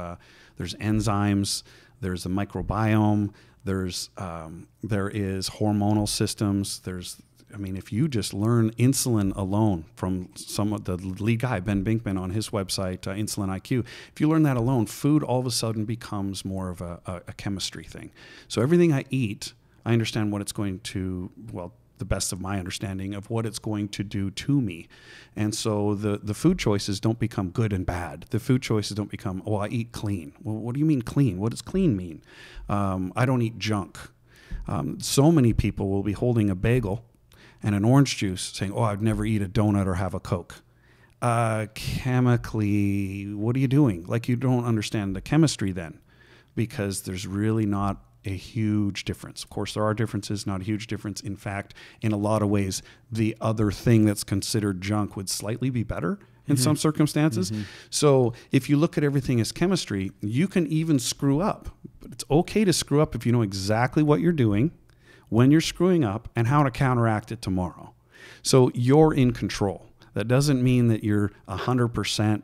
enzymes, there's the microbiome, there is hormonal systems. If you just learn insulin alone from some of the lead guy, Ben Binkman, on his website, Insulin IQ, if you learn that alone, food all of a sudden becomes more of a chemistry thing. So everything I eat, I understand what it's going to, the best of my understanding of what it's going to do to me. And so the food choices don't become good and bad. The food choices don't become, I eat clean. Well, what do you mean clean? What does clean mean? I don't eat junk. So many people will be holding a bagel and an orange juice saying, I'd never eat a donut or have a Coke. Chemically, what are you doing? Like, you don't understand the chemistry then, because there's really not a huge difference. Of course, there are differences, not a huge difference. In fact, in a lot of ways, the other thing that's considered junk would slightly be better in some circumstances. So if you look at everything as chemistry, you can even screw up. But it's okay to screw up if you know exactly what you're doing, when you're screwing up, and how to counteract it tomorrow. So you're in control. That doesn't mean that you're 100%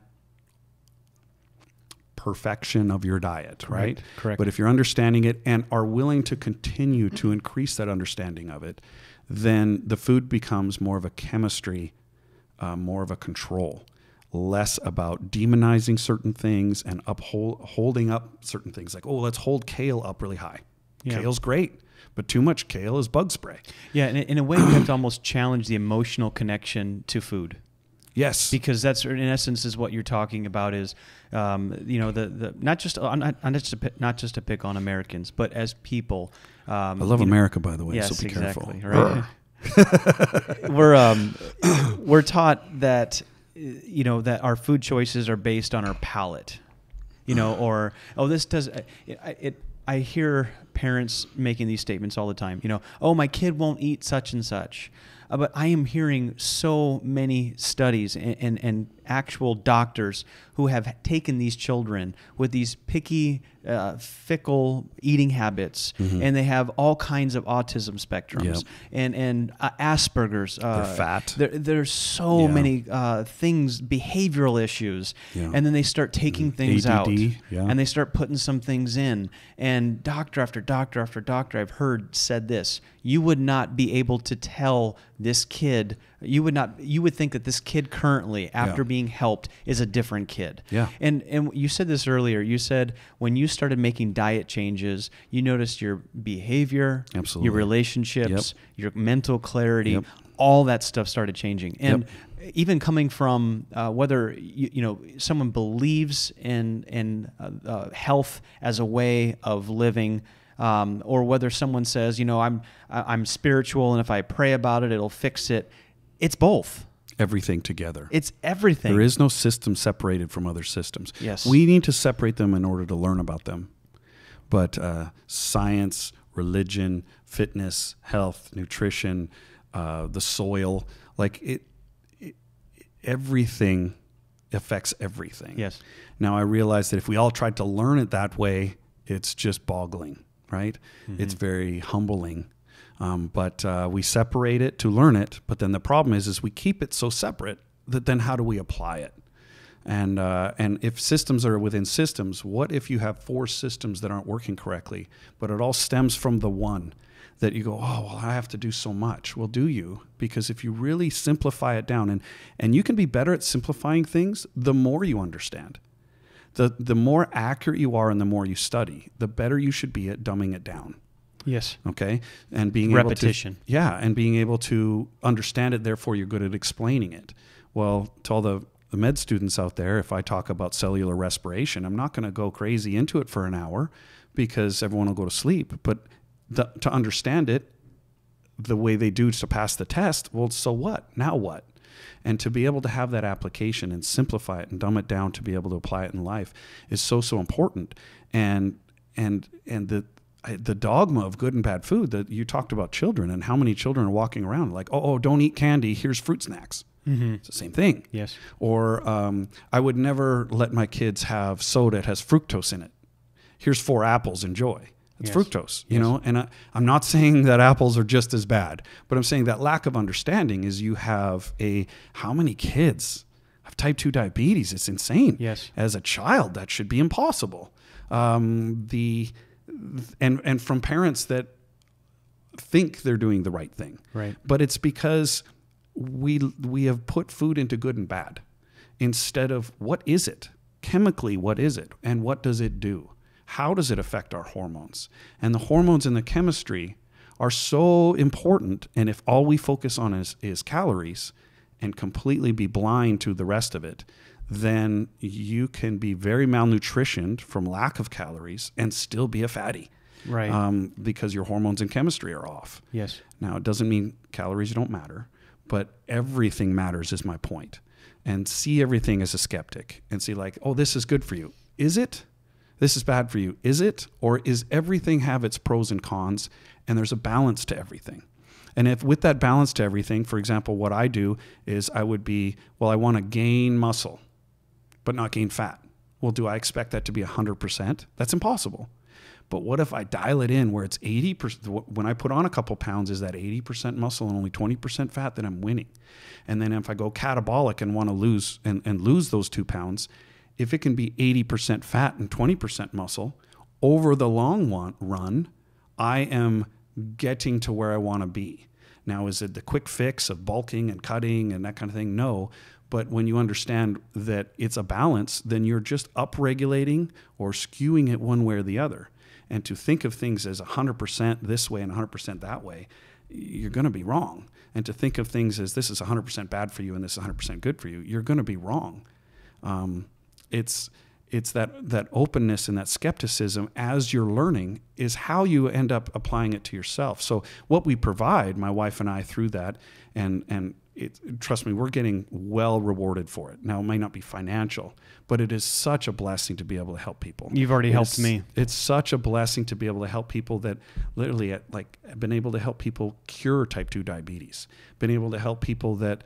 perfection of your diet, right? Correct. But if you're understanding it and are willing to continue to increase that understanding of it, then the food becomes more of a chemistry, more of a control, less about demonizing certain things and holding up certain things. Like, let's hold kale up really high. Yeah. Kale's great, but too much kale is bug spray. Yeah, and in a way, we have to almost challenge the emotional connection to food. Yes, because that's in essence is what you're talking about is, the not just to pick on Americans, but as people. I love America, by the way. Yes, so be careful. Right. We're taught that that our food choices are based on our palate, or this does it. I hear parents making these statements all the time. Oh, my kid won't eat such and such. But I am hearing so many studies and actual doctors who have taken these children with these picky, fickle eating habits, and they have all kinds of autism spectrums and Asperger's. They're fat. There's so many things, behavioral issues, and then they start taking things ADD, out, and they start putting some things in. And doctor after doctor after doctor I've heard said this: you would not be able to tell this kid. You would think that this kid currently, after being helped, is a different kid. Yeah. And you said this earlier. You said when you started making diet changes, you noticed your behavior, Absolutely. your relationships, your mental clarity, all that stuff started changing. And even coming from whether someone believes in health as a way of living, or whether someone says, I'm spiritual, and if I pray about it, it'll fix it. It's both. Everything together. It's everything. There is no system separated from other systems. Yes. We need to separate them in order to learn about them. But science, religion, fitness, health, nutrition, the soil, everything affects everything. Yes. Now, I realize that if we all tried to learn it that way, it's just boggling, right? Mm-hmm. It's very humbling. But we separate it to learn it. But then the problem is we keep it so separate that then how do we apply it? And if systems are within systems, what if you have 4 systems that aren't working correctly, but it all stems from the one that you go, oh, well, I have to do so much. Well, do you? Because if you really simplify it down, and you can be better at simplifying things, the more you understand. The more accurate you are and the more you study, the better you should be at dumbing it down. Yes. Okay. And being repetition. And being able to understand it, therefore you're good at explaining it. Well, to all the med students out there, if I talk about cellular respiration, I'm not going to go crazy into it for an hour because everyone will go to sleep. But to understand it the way they do to pass the test, well, so what? Now what? And to be able to have that application and simplify it and dumb it down to be able to apply it in life is so important. And the dogma of good and bad food, that you talked about children and how many children are walking around like, oh, don't eat candy, here's fruit snacks. Mm-hmm. It's the same thing. Yes. Or I would never let my kids have soda that has fructose in it. Here's 4 apples, enjoy. It's fructose, you know, and I'm not saying that apples are just as bad, but I'm saying that lack of understanding is you have how many kids have type 2 diabetes? It's insane. Yes. As a child, that should be impossible. And from parents that think they're doing the right thing. Right. But it's because we have put food into good and bad instead of what is it? Chemically, what is it? And what does it do? How does it affect our hormones? And the hormones and the chemistry are so important. And if all we focus on is calories and completely be blind to the rest of it, then you can be very malnutritioned from lack of calories and still be a fatty. Right. Because your hormones and chemistry are off. Yes. Now, it doesn't mean calories don't matter, but everything matters is my point. And see everything as a skeptic and see like, oh, this is good for you. Is it? This is bad for you. Is it? Or is everything have its pros and cons and there's a balance to everything? And if with that balance to everything, for example, what I do is I would be, well, I want to gain muscle, but not gain fat. Well, do I expect that to be 100%? That's impossible. But what if I dial it in where it's 80%? When I put on a couple pounds, is that 80% muscle and only 20% fat? Then I'm winning. And then if I go catabolic and want to lose and lose those 2 pounds, if it can be 80% fat and 20% muscle, over the long run, I am getting to where I want to be. Now, is it the quick fix of bulking and cutting and that kind of thing? No. But when you understand that it's a balance, then you're just upregulating or skewing it one way or the other. And to think of things as 100% this way and 100% that way, you're going to be wrong. And to think of things as this is 100% bad for you and this is 100% good for you, you're going to be wrong. It's that openness and that skepticism as you're learning is how you end up applying it to yourself. So what we provide, my wife and I, through that, and trust me, we're getting well rewarded for it. Now, it might not be financial, but it is such a blessing to be able to help people. You've already helped me. It's such a blessing to be able to help people that literally I've been able to help people cure type 2 diabetes, been able to help people that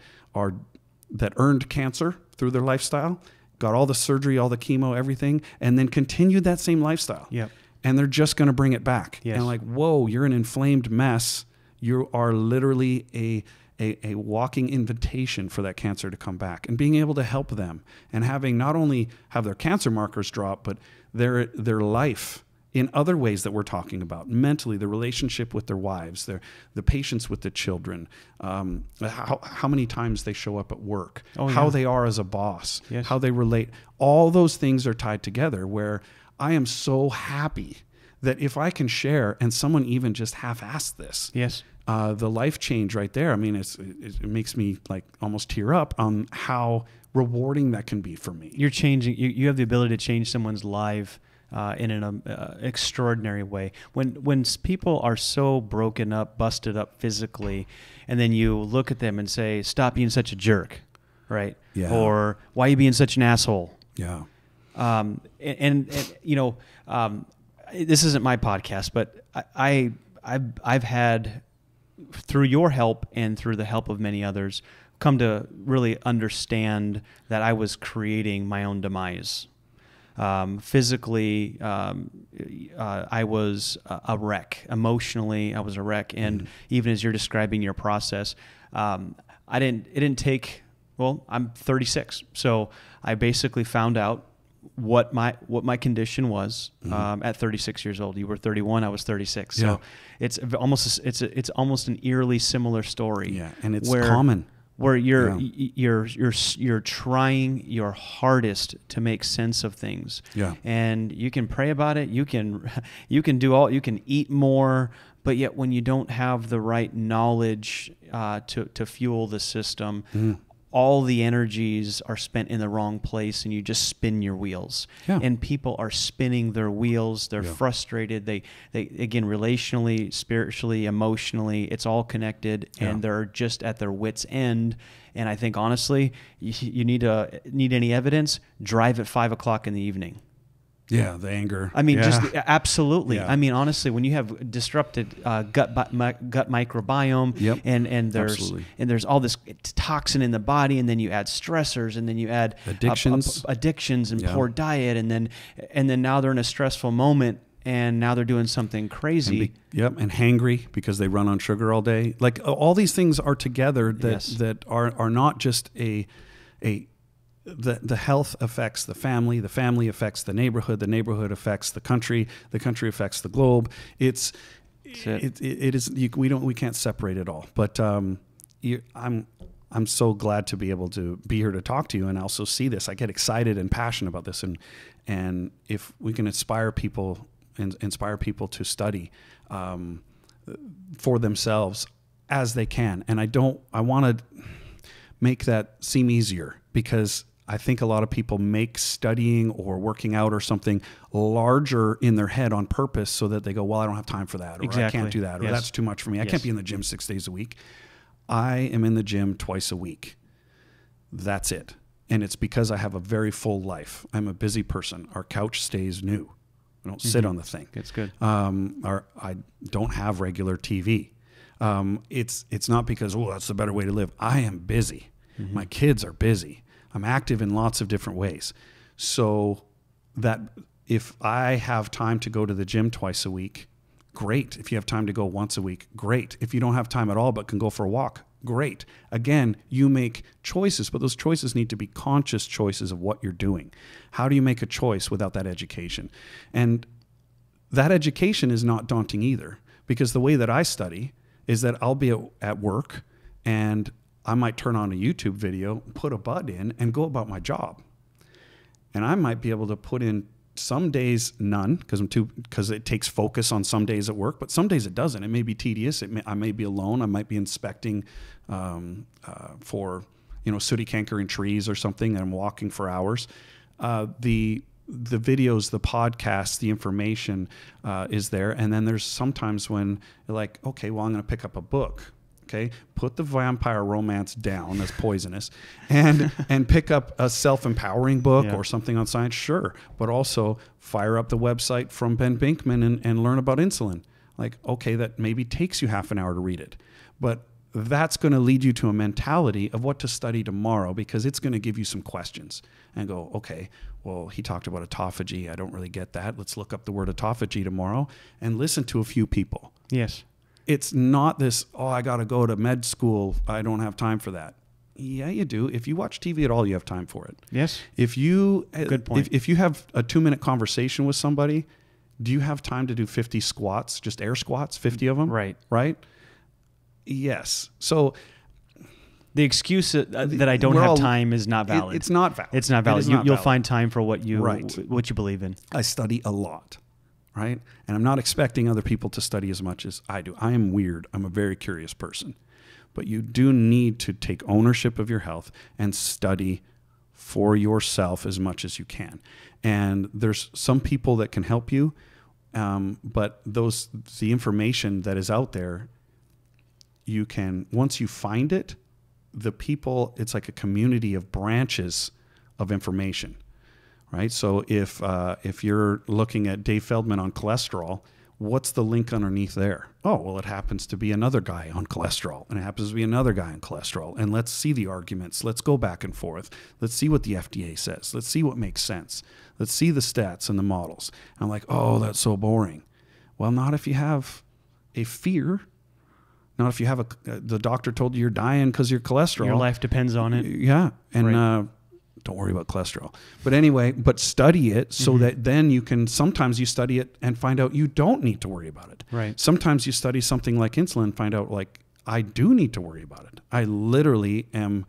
earned cancer through their lifestyle, got all the surgery, all the chemo, everything, and then continued that same lifestyle. Yep. And they're just going to bring it back. Yes. And like, whoa, you're an inflamed mess. You are literally a walking invitation for that cancer to come back, and being able to help them and having not only have their cancer markers drop, but their life in other ways that we're talking about, mentally, the relationship with their wives, the patience with the children, how many times they show up at work, how they are as a boss, how they relate. All those things are tied together, where I am so happy that if I can share, and someone even just half-assed this, the life change right there. I mean, it makes me like almost tear up on how rewarding that can be for me. You're changing. You have the ability to change someone's life in an extraordinary way. When people are so broken up, busted up physically, and then you look at them and say, "Stop being such a jerk," right? Yeah. Or "Why are you being such an asshole?" Yeah. And you know, this isn't my podcast, but I've had, through your help and through the help of many others, come to really understand that I was creating my own demise. Physically, I was a wreck. Emotionally, I was a wreck. And even as you're describing your process, it didn't take, well, I'm 36. So I basically found out what my condition was at 36 years old. You were 31, I was 36. So it's almost an eerily similar story. Yeah, and it's common. Where you're trying your hardest to make sense of things. Yeah. And you can pray about it, you can eat more, but yet when you don't have the right knowledge to fuel the system, all the energies are spent in the wrong place, and you just spin your wheels. Yeah. And people are spinning their wheels. They're frustrated. They again, relationally, spiritually, emotionally, it's all connected, and they're just at their wits' end. And I think honestly, you need any evidence, drive at 5 o'clock in the evening. Yeah, the anger. I mean, just absolutely. Yeah. I mean, honestly, when you have disrupted gut microbiome, and there's all this toxin in the body, and then you add stressors, and then you add addictions and poor diet, and then now they're in a stressful moment, and now they're doing something crazy. And hangry because they run on sugar all day. Like all these things are together that are not just the health affects the family affects the neighborhood affects the country affects the globe. It is we can't separate it all. But I'm so glad to be able to be here to talk to you and also see this. I get excited and passionate about this, and if we can inspire people to study for themselves as they can. And I want to make that seem easier, because I think a lot of people make studying or working out or something larger in their head on purpose, so that they go, well, I don't have time for that, or I can't do that, or that's too much for me. I can't be in the gym 6 days a week. I am in the gym twice a week. That's it. And it's because I have a very full life. I'm a busy person. Our couch stays new. I don't sit on the thing. It's good. I don't have regular TV. It's not because, that's the better way to live. I am busy. My kids are busy. I'm active in lots of different ways. So that if I have time to go to the gym twice a week, great. If you have time to go once a week, great. If you don't have time at all but can go for a walk, great. Again, you make choices, but those choices need to be conscious choices of what you're doing. How do you make a choice without that education? And that education is not daunting either, because the way that I study is that I'll be at work, and I might turn on a YouTube video, put a bud in, and go about my job. And I might be able to put in some days none, because it takes focus on some days at work, but some days it doesn't. It may be tedious. I may be alone. I might be inspecting for sooty canker in trees or something, and I'm walking for hours. The videos, the podcasts, the information is there. And then there's sometimes when you're like, okay, well, I'm going to pick up a book. Okay, put the vampire romance down as poisonous, and pick up a self-empowering book or something on science. Sure, but also fire up the website from Ben Binkman and learn about insulin. Like, okay, that maybe takes you half an hour to read it, but that's going to lead you to a mentality of what to study tomorrow, because it's going to give you some questions and go, okay, well, he talked about autophagy. I don't really get that. Let's look up the word autophagy tomorrow and listen to a few people. Yes. It's not this, oh, I got to go to med school. I don't have time for that. Yeah, you do. If you watch TV at all, you have time for it. Yes. Good point. If you have a 2-minute conversation with somebody, do you have time to do 50 squats, just air squats, 50 of them? Right. Right? Yes. So the excuse that I don't have time is not valid. It's not valid. It's not valid. You'll find time for what you believe in. I study a lot. Right? And I'm not expecting other people to study as much as I do. I am weird. I'm a very curious person. But you do need to take ownership of your health and study for yourself as much as you can. And there's some people that can help you, but the information that is out there, you can, once you find it, the people, it's like a community of branches of information. Right. So if you're looking at Dave Feldman on cholesterol, what's the link underneath there? Oh, well, it happens to be another guy on cholesterol, and it happens to be another guy on cholesterol. And let's see the arguments. Let's go back and forth. Let's see what the FDA says. Let's see what makes sense. Let's see the stats and the models. I'm like, oh, that's so boring. Well, not if you have a fear. Not if you have the doctor told you you're dying because your cholesterol. Your life depends on it. Yeah. And don't worry about cholesterol. But anyway, study it so that then you can, sometimes you study it and find out you don't need to worry about it. Right. Sometimes you study something like insulin and find out, like, I do need to worry about it. I literally am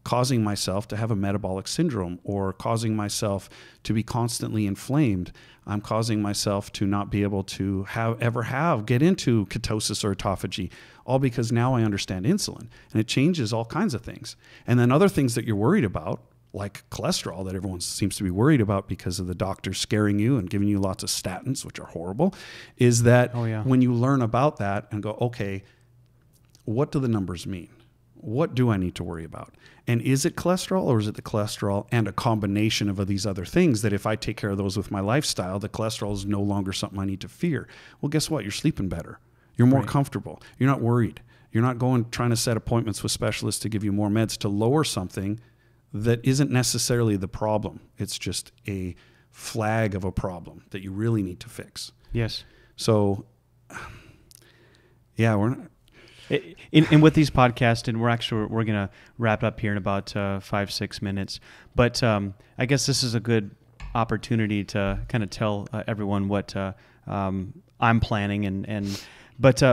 causing myself to have a metabolic syndrome, or causing myself to be constantly inflamed. I'm causing myself to not be able to get into ketosis or autophagy, all because now I understand insulin, and it changes all kinds of things. And then other things that you're worried about, like cholesterol, that everyone seems to be worried about because of the doctors scaring you and giving you lots of statins, which are horrible, is that when you learn about that and go, okay, what do the numbers mean? What do I need to worry about? And is it cholesterol, or is it the cholesterol and a combination of these other things that if I take care of those with my lifestyle, the cholesterol is no longer something I need to fear? Well, guess what? You're sleeping better. You're more comfortable. You're not worried. You're not trying to set appointments with specialists to give you more meds to lower something that isn't necessarily the problem. It's just a flag of a problem that you really need to fix. Yes. So, yeah, we're not. And with these podcasts, and we're going to wrap up here in about 5-6 minutes. But I guess this is a good opportunity to kind of tell everyone what I'm planning. But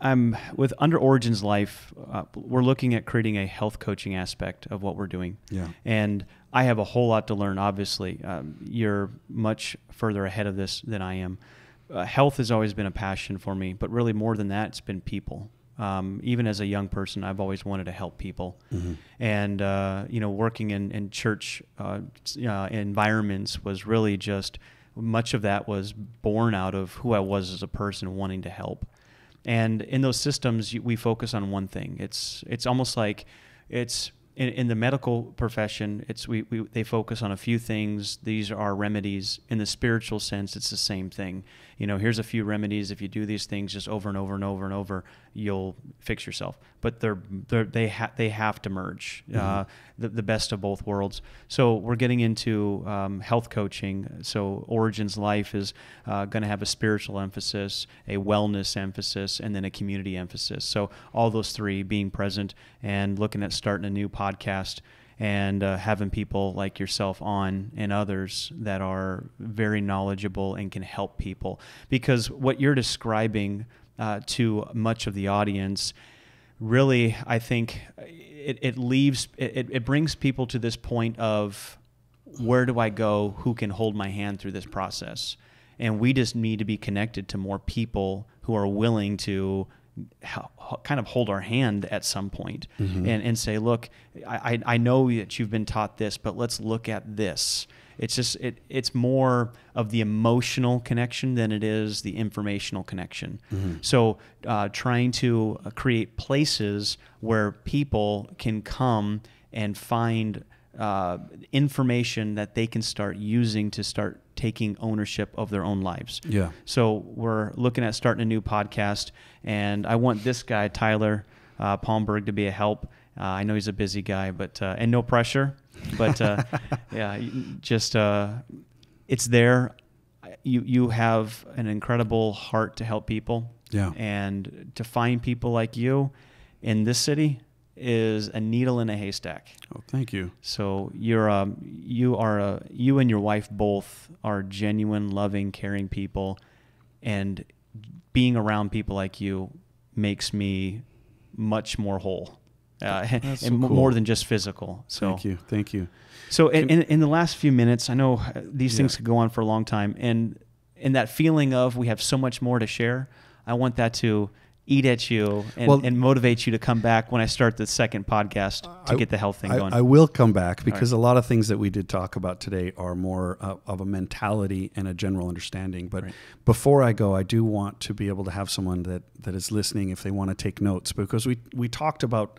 I'm with Under Origins Life. We're looking at creating a health coaching aspect of what we're doing. Yeah. And I have a whole lot to learn. Obviously, you're much further ahead of this than I am. Health has always been a passion for me, but really more than that, it's been people. Even as a young person, I've always wanted to help people. Mm-hmm. And, working in church environments was really just, much of that was born out of who I was as a person wanting to help. And in those systems, we focus on one thing. It's almost like it's in the medical profession. They focus on a few things. These are remedies. In the spiritual sense, it's the same thing. Here's a few remedies. If you do these things just over and over and over and over, you'll fix yourself. But they have to merge, the best of both worlds. So we're getting into health coaching. So Origins Life is going to have a spiritual emphasis, a wellness emphasis, and then a community emphasis. So all those three being present, and looking at starting a new podcast, and having people like yourself on, and others that are very knowledgeable and can help people. Because what you're describing to much of the audience, really, I think it brings people to this point of, where do I go? Who can hold my hand through this process? And we just need to be connected to more people who are willing to kind of hold our hand at some point, and say, look, I know that you've been taught this, but let's look at this. it's more of the emotional connection than it is the informational connection. So trying to create places where people can come and find information that they can start using to start taking ownership of their own lives. Yeah. So we're looking at starting a new podcast, and I want this guy, Tyler Palmberg, to be a help. I know he's a busy guy, but and no pressure, but yeah, just it's there. You have an incredible heart to help people. Yeah. And to find people like you in this city is a needle in a haystack. Oh, thank you. So you and your wife both are genuine, loving, caring people, and being around people like you makes me much more whole, and so cool. more than just physical. So Thank you. So in the last few minutes, I know these things could go on for a long time, and in that feeling of we have so much more to share, I want that to eat at you and motivate you to come back when I start the second podcast to get the health thing going. I will come back because a lot of things that we did talk about today are more of a mentality and a general understanding. But before I go, I do want to be able to have someone that is listening if they want to take notes, because we talked about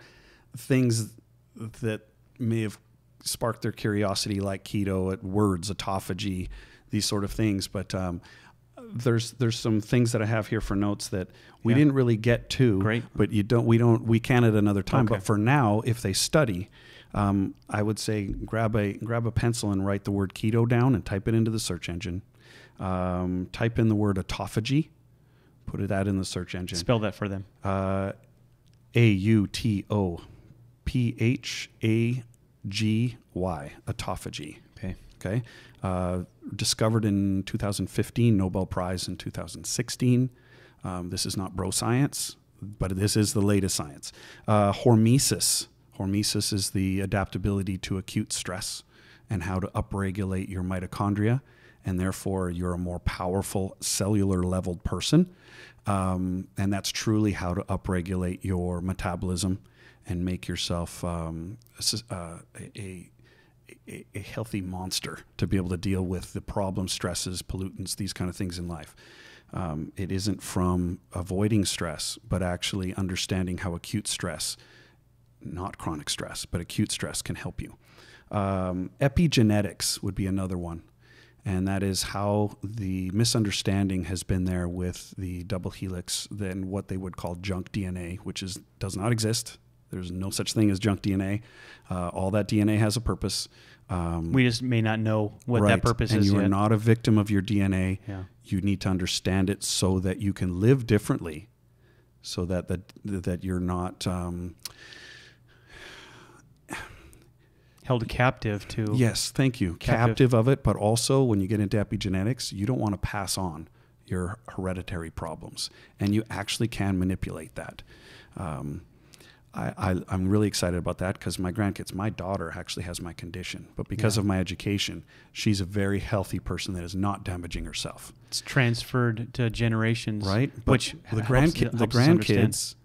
things that may have sparked their curiosity, like keto, words, autophagy, these sort of things. But there's some things that I have here for notes that we didn't really get to. Great. But we can at another time. Okay. But for now, if they study, I would say grab a pencil and write the word keto down and type it into the search engine. Type in the word autophagy, put that in the search engine. Spell that for them. AUTOPHAGY, autophagy. Okay. Discovered in 2015, Nobel Prize in 2016. This is not bro science, but this is the latest science. Hormesis. Hormesis is the adaptability to acute stress and how to upregulate your mitochondria, and therefore you're a more powerful cellular leveled person. And that's truly how to upregulate your metabolism and make yourself a healthy monster to be able to deal with the problems, stresses, pollutants, these kind of things in life. It isn't from avoiding stress, but actually understanding how acute stress, not chronic stress, but acute stress can help you. Epigenetics would be another one. And that is how the misunderstanding has been there with the double helix, then what they would call junk DNA, which does not exist. There's no such thing as junk DNA. All that DNA has a purpose. We just may not know what that purpose is yet. And you are not a victim of your DNA. Yeah. You need to understand it so that you can live differently, so that you're not held captive to. Yes, thank you. Captive of it, but also when you get into epigenetics, you don't want to pass on your hereditary problems, and you actually can manipulate that. I'm really excited about that because my daughter actually has my condition, but because of my education, she's a very healthy person that is not damaging herself. It's transferred to generations, right? But which the grandkids,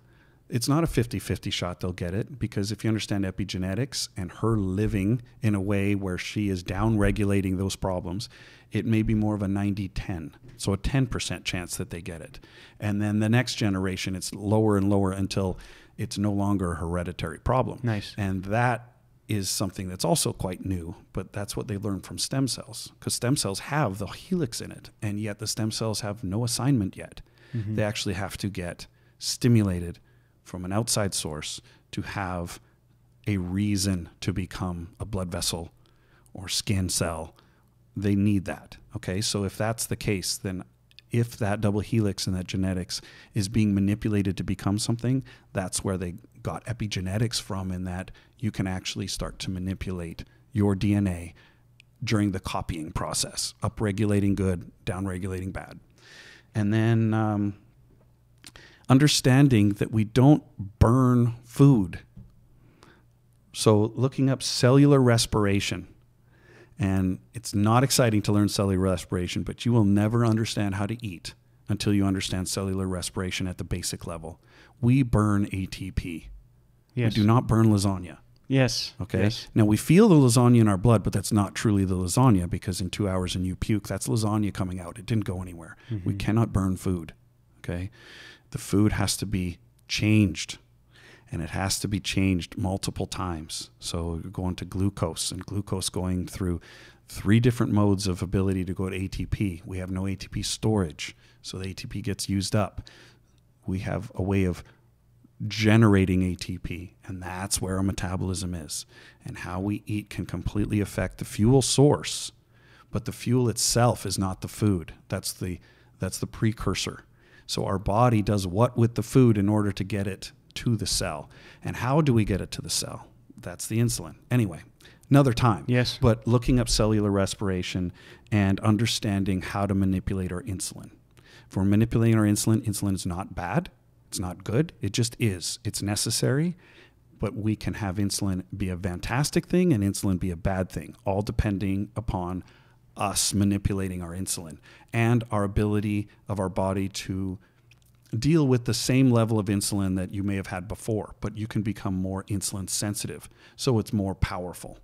it's not a 50-50 shot they'll get it, because if you understand epigenetics and her living in a way where she is down-regulating those problems, it may be more of a 90-10. So a 10% chance that they get it. And then the next generation, it's lower and lower until it's no longer a hereditary problem. Nice. And that is something that's also quite new, but that's what they learned from stem cells, because stem cells have the helix in it, and yet the stem cells have no assignment yet. Mm-hmm. They actually have to get stimulated from an outside source to have a reason to become a blood vessel or skin cell. They need that. Okay. So if that's the case, then if that double helix and that genetics is being manipulated to become something, that's where they got epigenetics from, in that you can actually start to manipulate your DNA during the copying process, upregulating good, downregulating bad. And then understanding that we don't burn food. So looking up cellular respiration. And it's not exciting to learn cellular respiration, but you will never understand how to eat until you understand cellular respiration at the basic level. We burn ATP. Yes. We do not burn lasagna. Yes. Okay. Yes. Now we feel the lasagna in our blood, but that's not truly the lasagna, because in 2 hours and you puke, that's lasagna coming out. It didn't go anywhere. Mm-hmm. We cannot burn food. Okay. The food has to be changed, and it has to be changed multiple times. So you're going to glucose, and glucose going through 3 different modes of ability to go to ATP. We have no ATP storage, so the ATP gets used up. We have a way of generating ATP, and that's where our metabolism is. And how we eat can completely affect the fuel source, but the fuel itself is not the food. That's the precursor. So our body does what with the food in order to get it to the cell. And how do we get it to the cell? That's the insulin. Anyway, another time. Yes. But looking up cellular respiration and understanding how to manipulate our insulin. If we're manipulating our insulin, insulin is not bad. It's not good. It just is. It's necessary. But we can have insulin be a fantastic thing and insulin be a bad thing, all depending upon us manipulating our insulin and our ability of our body to deal with the same level of insulin that you may have had before, but you can become more insulin sensitive, so it's more powerful.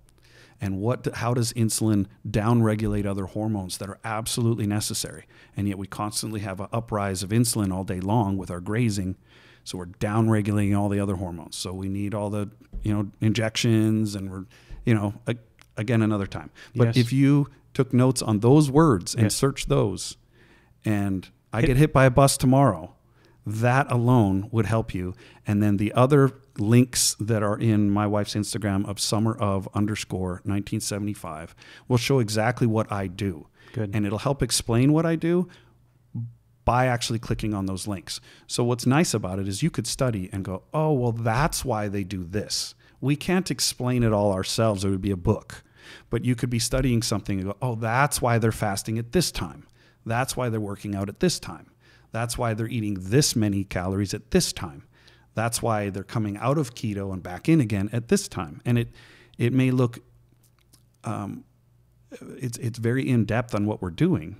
And how does insulin downregulate other hormones that are absolutely necessary? And yet we constantly have an uprise of insulin all day long with our grazing, so we're downregulating all the other hormones. So we need all the injections, and we're again another time. But Yes. if you took notes on those words and Yes. searched those, and I get hit by a bus tomorrow, that alone would help you. And then the other links that are in my wife's Instagram of summer_of_1975 will show exactly what I do. Good. And it'll help explain what I do by actually clicking on those links. So what's nice about it is you could study and go, oh, well, that's why they do this. We can't explain it all ourselves. It would be a book. But you could be studying something and go, oh, that's why they're fasting at this time. That's why they're working out at this time. That's why they're eating this many calories at this time. That's why they're coming out of keto and back in again at this time. And it may look, it's very in-depth on what we're doing.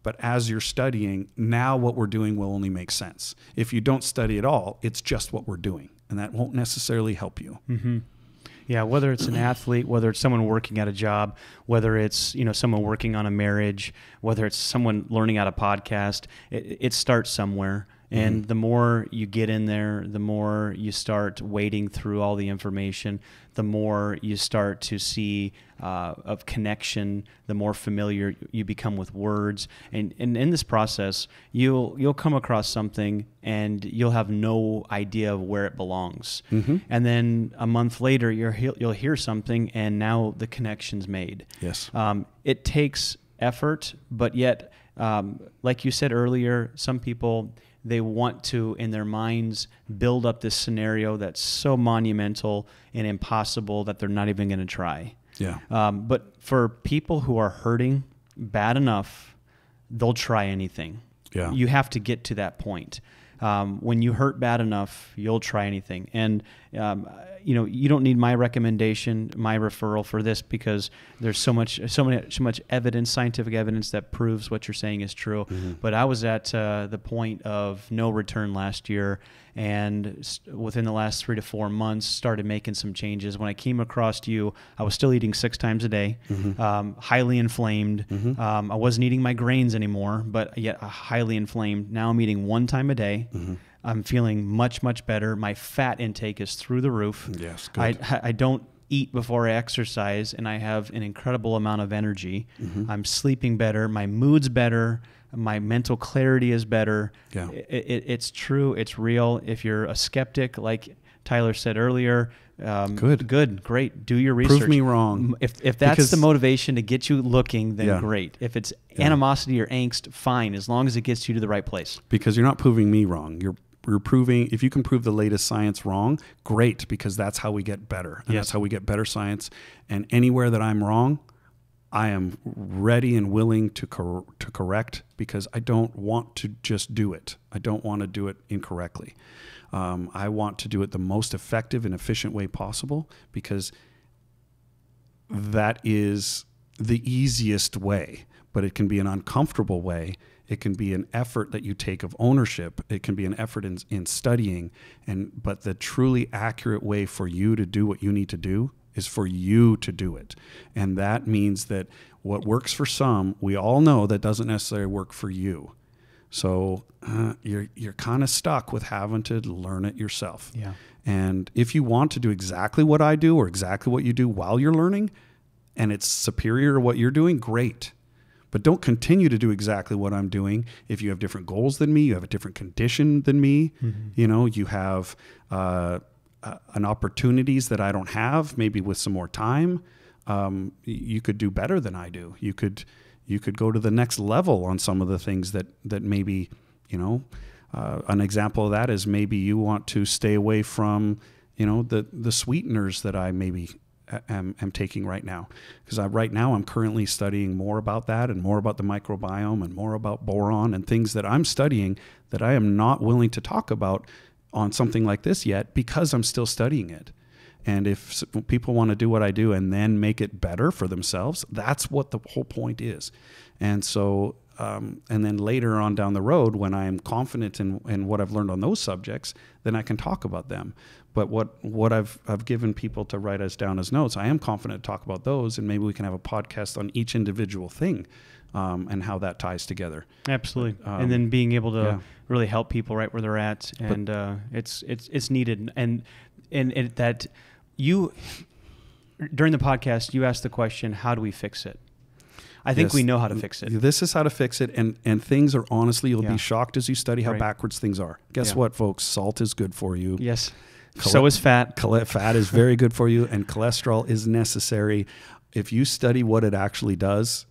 But as you're studying, now what we're doing will only make sense. If you don't study at all, it's just what we're doing. And that won't necessarily help you. Mm-hmm. Yeah, whether it's an athlete, whether it's someone working at a job, whether it's someone working on a marriage, whether it's someone learning how to podcast, it starts somewhere. And the more you get in there, the more you start wading through all the information, the more you start to see of connection, the more familiar you become with words. And in this process, you'll come across something and you'll have no idea of where it belongs. Mm-hmm. And then a month later, you'll hear something and now the connection's made. Yes. It takes effort, but yet, like you said earlier, some people, they want to, in their minds, build up this scenario that's so monumental and impossible that they're not even going to try. Yeah. But for people who are hurting bad enough, they'll try anything. Yeah. You have to get to that point. When you hurt bad enough, you'll try anything. And, you don't need my recommendation, my referral for this, because there's so much evidence, scientific evidence that proves what you're saying is true. Mm-hmm. But I was at the point of no return last year, and within the last 3 to 4 months, started making some changes. When I came across you, I was still eating 6 times a day, highly inflamed. Mm-hmm. I wasn't eating my grains anymore, but yet highly inflamed. Now I'm eating 1 time a day. Mm-hmm. I'm feeling much, much better. My fat intake is through the roof. Yes, good. I don't eat before I exercise, and I have an incredible amount of energy. Mm-hmm. I'm sleeping better. My mood's better. My mental clarity is better. Yeah. It's true. It's real. If you're a skeptic, like Tyler said earlier, good, great. Do your research. Prove me wrong. If that's the motivation to get you looking, then great. If it's animosity or angst, fine, as long as it gets you to the right place. Because you're not proving me wrong. You're proving, if you can prove the latest science wrong, great, because that's how we get better. And that's how we get better science. And anywhere that I'm wrong, I am ready and willing to correct, because I don't want to just do it. I don't want to do it incorrectly. I want to do it the most effective and efficient way possible, because that is the easiest way, but it can be an uncomfortable way It can be an effort that you take of ownership. It can be an effort in studying. But the truly accurate way for you to do what you need to do is for you to do it. And that means that what works for some, we all know that doesn't necessarily work for you. So you're kind of stuck with having to learn it yourself. Yeah. And if you want to do exactly what I do or exactly what you do while you're learning, and it's superior to what you're doing, great. But don't continue to do exactly what I'm doing. If you have different goals than me, you have a different condition than me, you have an opportunities that I don't have, maybe with some more time, you could do better than I do. You could go to the next level on some of the things that maybe, an example of that is maybe you want to stay away from, the sweeteners that I maybe am taking right now. Because right now I'm currently studying more about that and more about the microbiome and more about boron and things that I'm studying that I am not willing to talk about on something like this yet because I'm still studying it. And if people want to do what I do and then make it better for themselves, that's what the whole point is. And so, and then later on down the road, when I am confident in what I've learned on those subjects, then I can talk about them. But what I've given people to write us down as notes, I am confident to talk about those, and maybe we can have a podcast on each individual thing and how that ties together. Absolutely. And then being able to really help people right where they're at, and it's needed. And that you, during the podcast, you asked the question, how do we fix it? I think we know how to fix it. This is how to fix it. And things are, honestly, you'll be shocked as you study how backwards things are. Guess what, folks? Salt is good for you. Yes. So is fat. Fat is very good for you, and cholesterol is necessary. If you study what it actually does,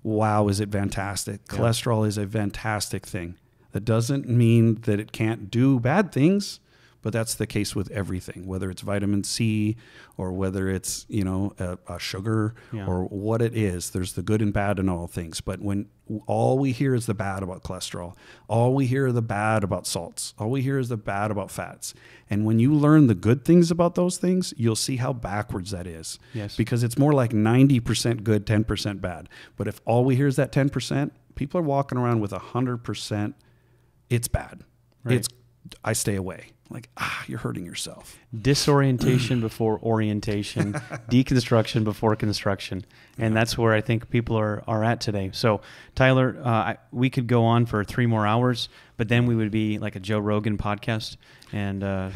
wow, is it fantastic. Yeah. Cholesterol is a fantastic thing. That doesn't mean that it can't do bad things, but that's the case with everything, whether it's vitamin C or whether it's, a sugar or what it is. There's the good and bad in all things. But when all we hear is the bad about cholesterol, all we hear is the bad about salts, all we hear is the bad about fats. And when you learn the good things about those things, you'll see how backwards that is. Yes. Because it's more like 90% good, 10% bad. But if all we hear is that 10%, people are walking around with 100%, it's bad. Right. I stay away. Like, you're hurting yourself. Disorientation before orientation, deconstruction before construction. And that's where I think people are at today. So, Tyler, we could go on for 3 more hours, but then we would be like a Joe Rogan podcast. And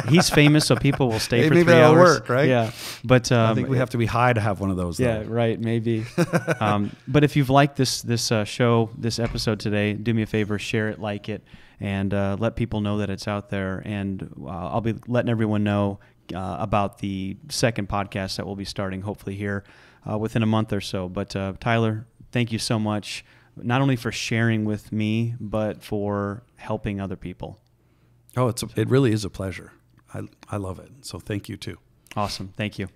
he's famous, so people will stay for 3 hours. Maybe that'll work, right? Yeah. But I think we have to be high to have one of those, though. Yeah, right, maybe. But if you've liked this show, this episode today, do me a favor, share it, like it, and let people know that it's out there. And I'll be letting everyone know about the second podcast that we'll be starting hopefully here within a month or so. But Tyler, thank you so much, not only for sharing with me, but for helping other people. Oh, it really is a pleasure. I love it. So thank you too. Awesome. Thank you.